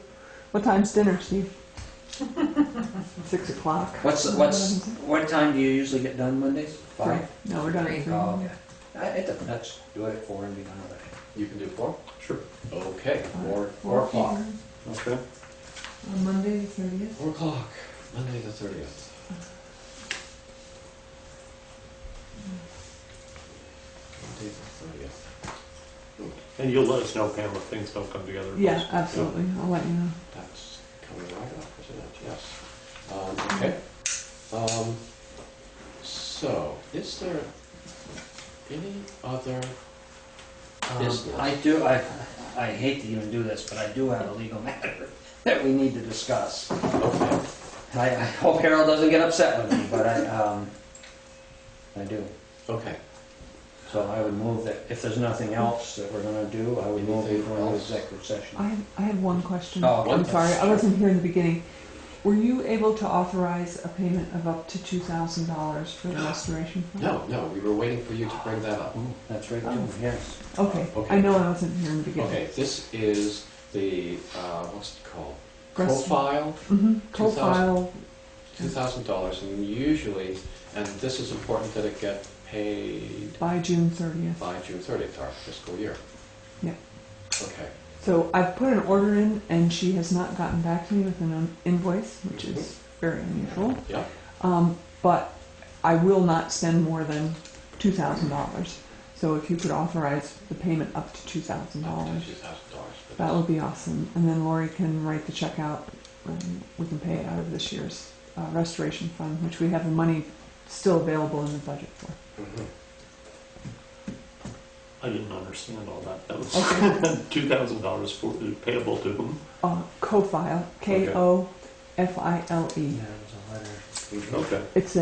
what time's dinner, Steve? 6 o'clock. What time do you usually get done Mondays? 5? No, we're done at 3. Oh, okay. Let's do it at 4 and be done with it. You can do 4? Sure. Okay, 4 o'clock. Okay. On Monday the 30th. 4 o'clock, Monday the 30th. Monday the 30th. And you'll let us know, Pam, if things don't come together. Yeah, absolutely. I'll let you know. That's coming right up, isn't it? Yes. Okay. So, is there any other business? I hate to even do this, but I do have a legal matter that we need to discuss. Okay. I hope Harold doesn't get upset with me, but I do. Okay. So I would move that, if there's nothing else that we're gonna do, I would move Anything for an else? executive session. I have one question. Oh, I'm one sorry, I question. wasn't here in the beginning. Were you able to authorize a payment of up to $2,000 for the restoration fund? No, we were waiting for you to bring that up. Oh, that's right too, yes. Okay. Okay. I know I wasn't here in the beginning. Okay, this is the, what's it called? Rest- Co-file, Mm-hmm. Co-file. $2,000, and usually, and this is important that it get paid By June 30th. by June 30th, our fiscal year. Yeah. Okay. So I've put an order in, and she has not gotten back to me with an invoice, which is very unusual. Yeah. But I will not spend more than $2,000. So if you could authorize the payment up to $2,000, $2,000. that would be awesome. And then Lori can write the check out, and we can pay it out of this year's restoration fund, which we have the money still available in the budget for. Mhm. I didn't understand all that. That was Okay. $2,000 for payable to whom? Co-file, K-O-F-I-L-E. Yeah, there's a letter. Okay. It's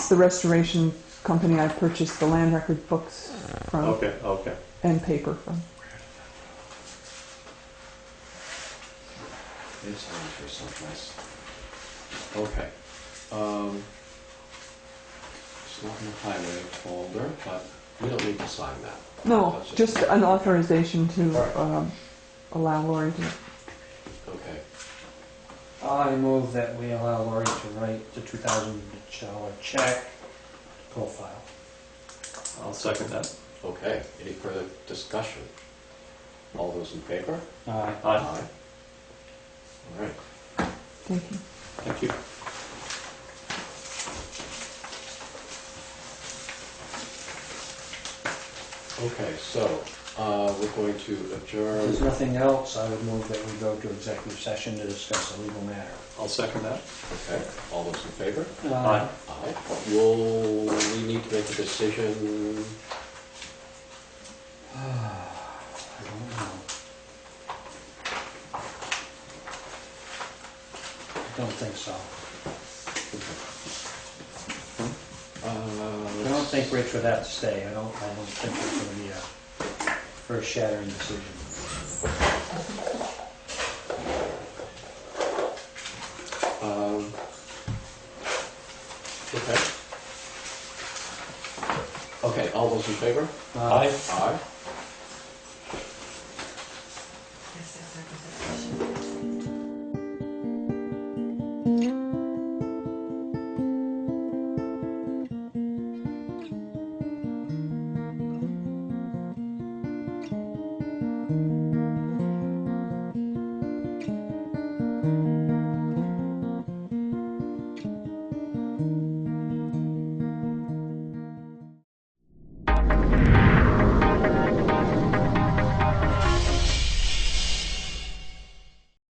the restoration company I purchased the land record books from Okay. and paper from. It's on here someplace. Okay. It's not in the highway folder, but we don't need to sign that. No, That's just an authorization to allow Lori to. Okay. I move that we allow Lori to write the $2,000 check profile. I'll second that. Okay. Any further discussion? All those in favor? Aye. Aye. All right. Thank you. Thank you. Okay, so, we're going to If adjourn. there's nothing else, I would move that we go to executive session to discuss a legal matter. I'll second that. Okay, all those in favor? Aye. Aye. Will we need to make a decision? I don't know. I don't think so. I don't think Rich would have to stay. I don't think it's going to be a earth-shattering decision. Okay. Okay, all those in favor? Uh, Aye.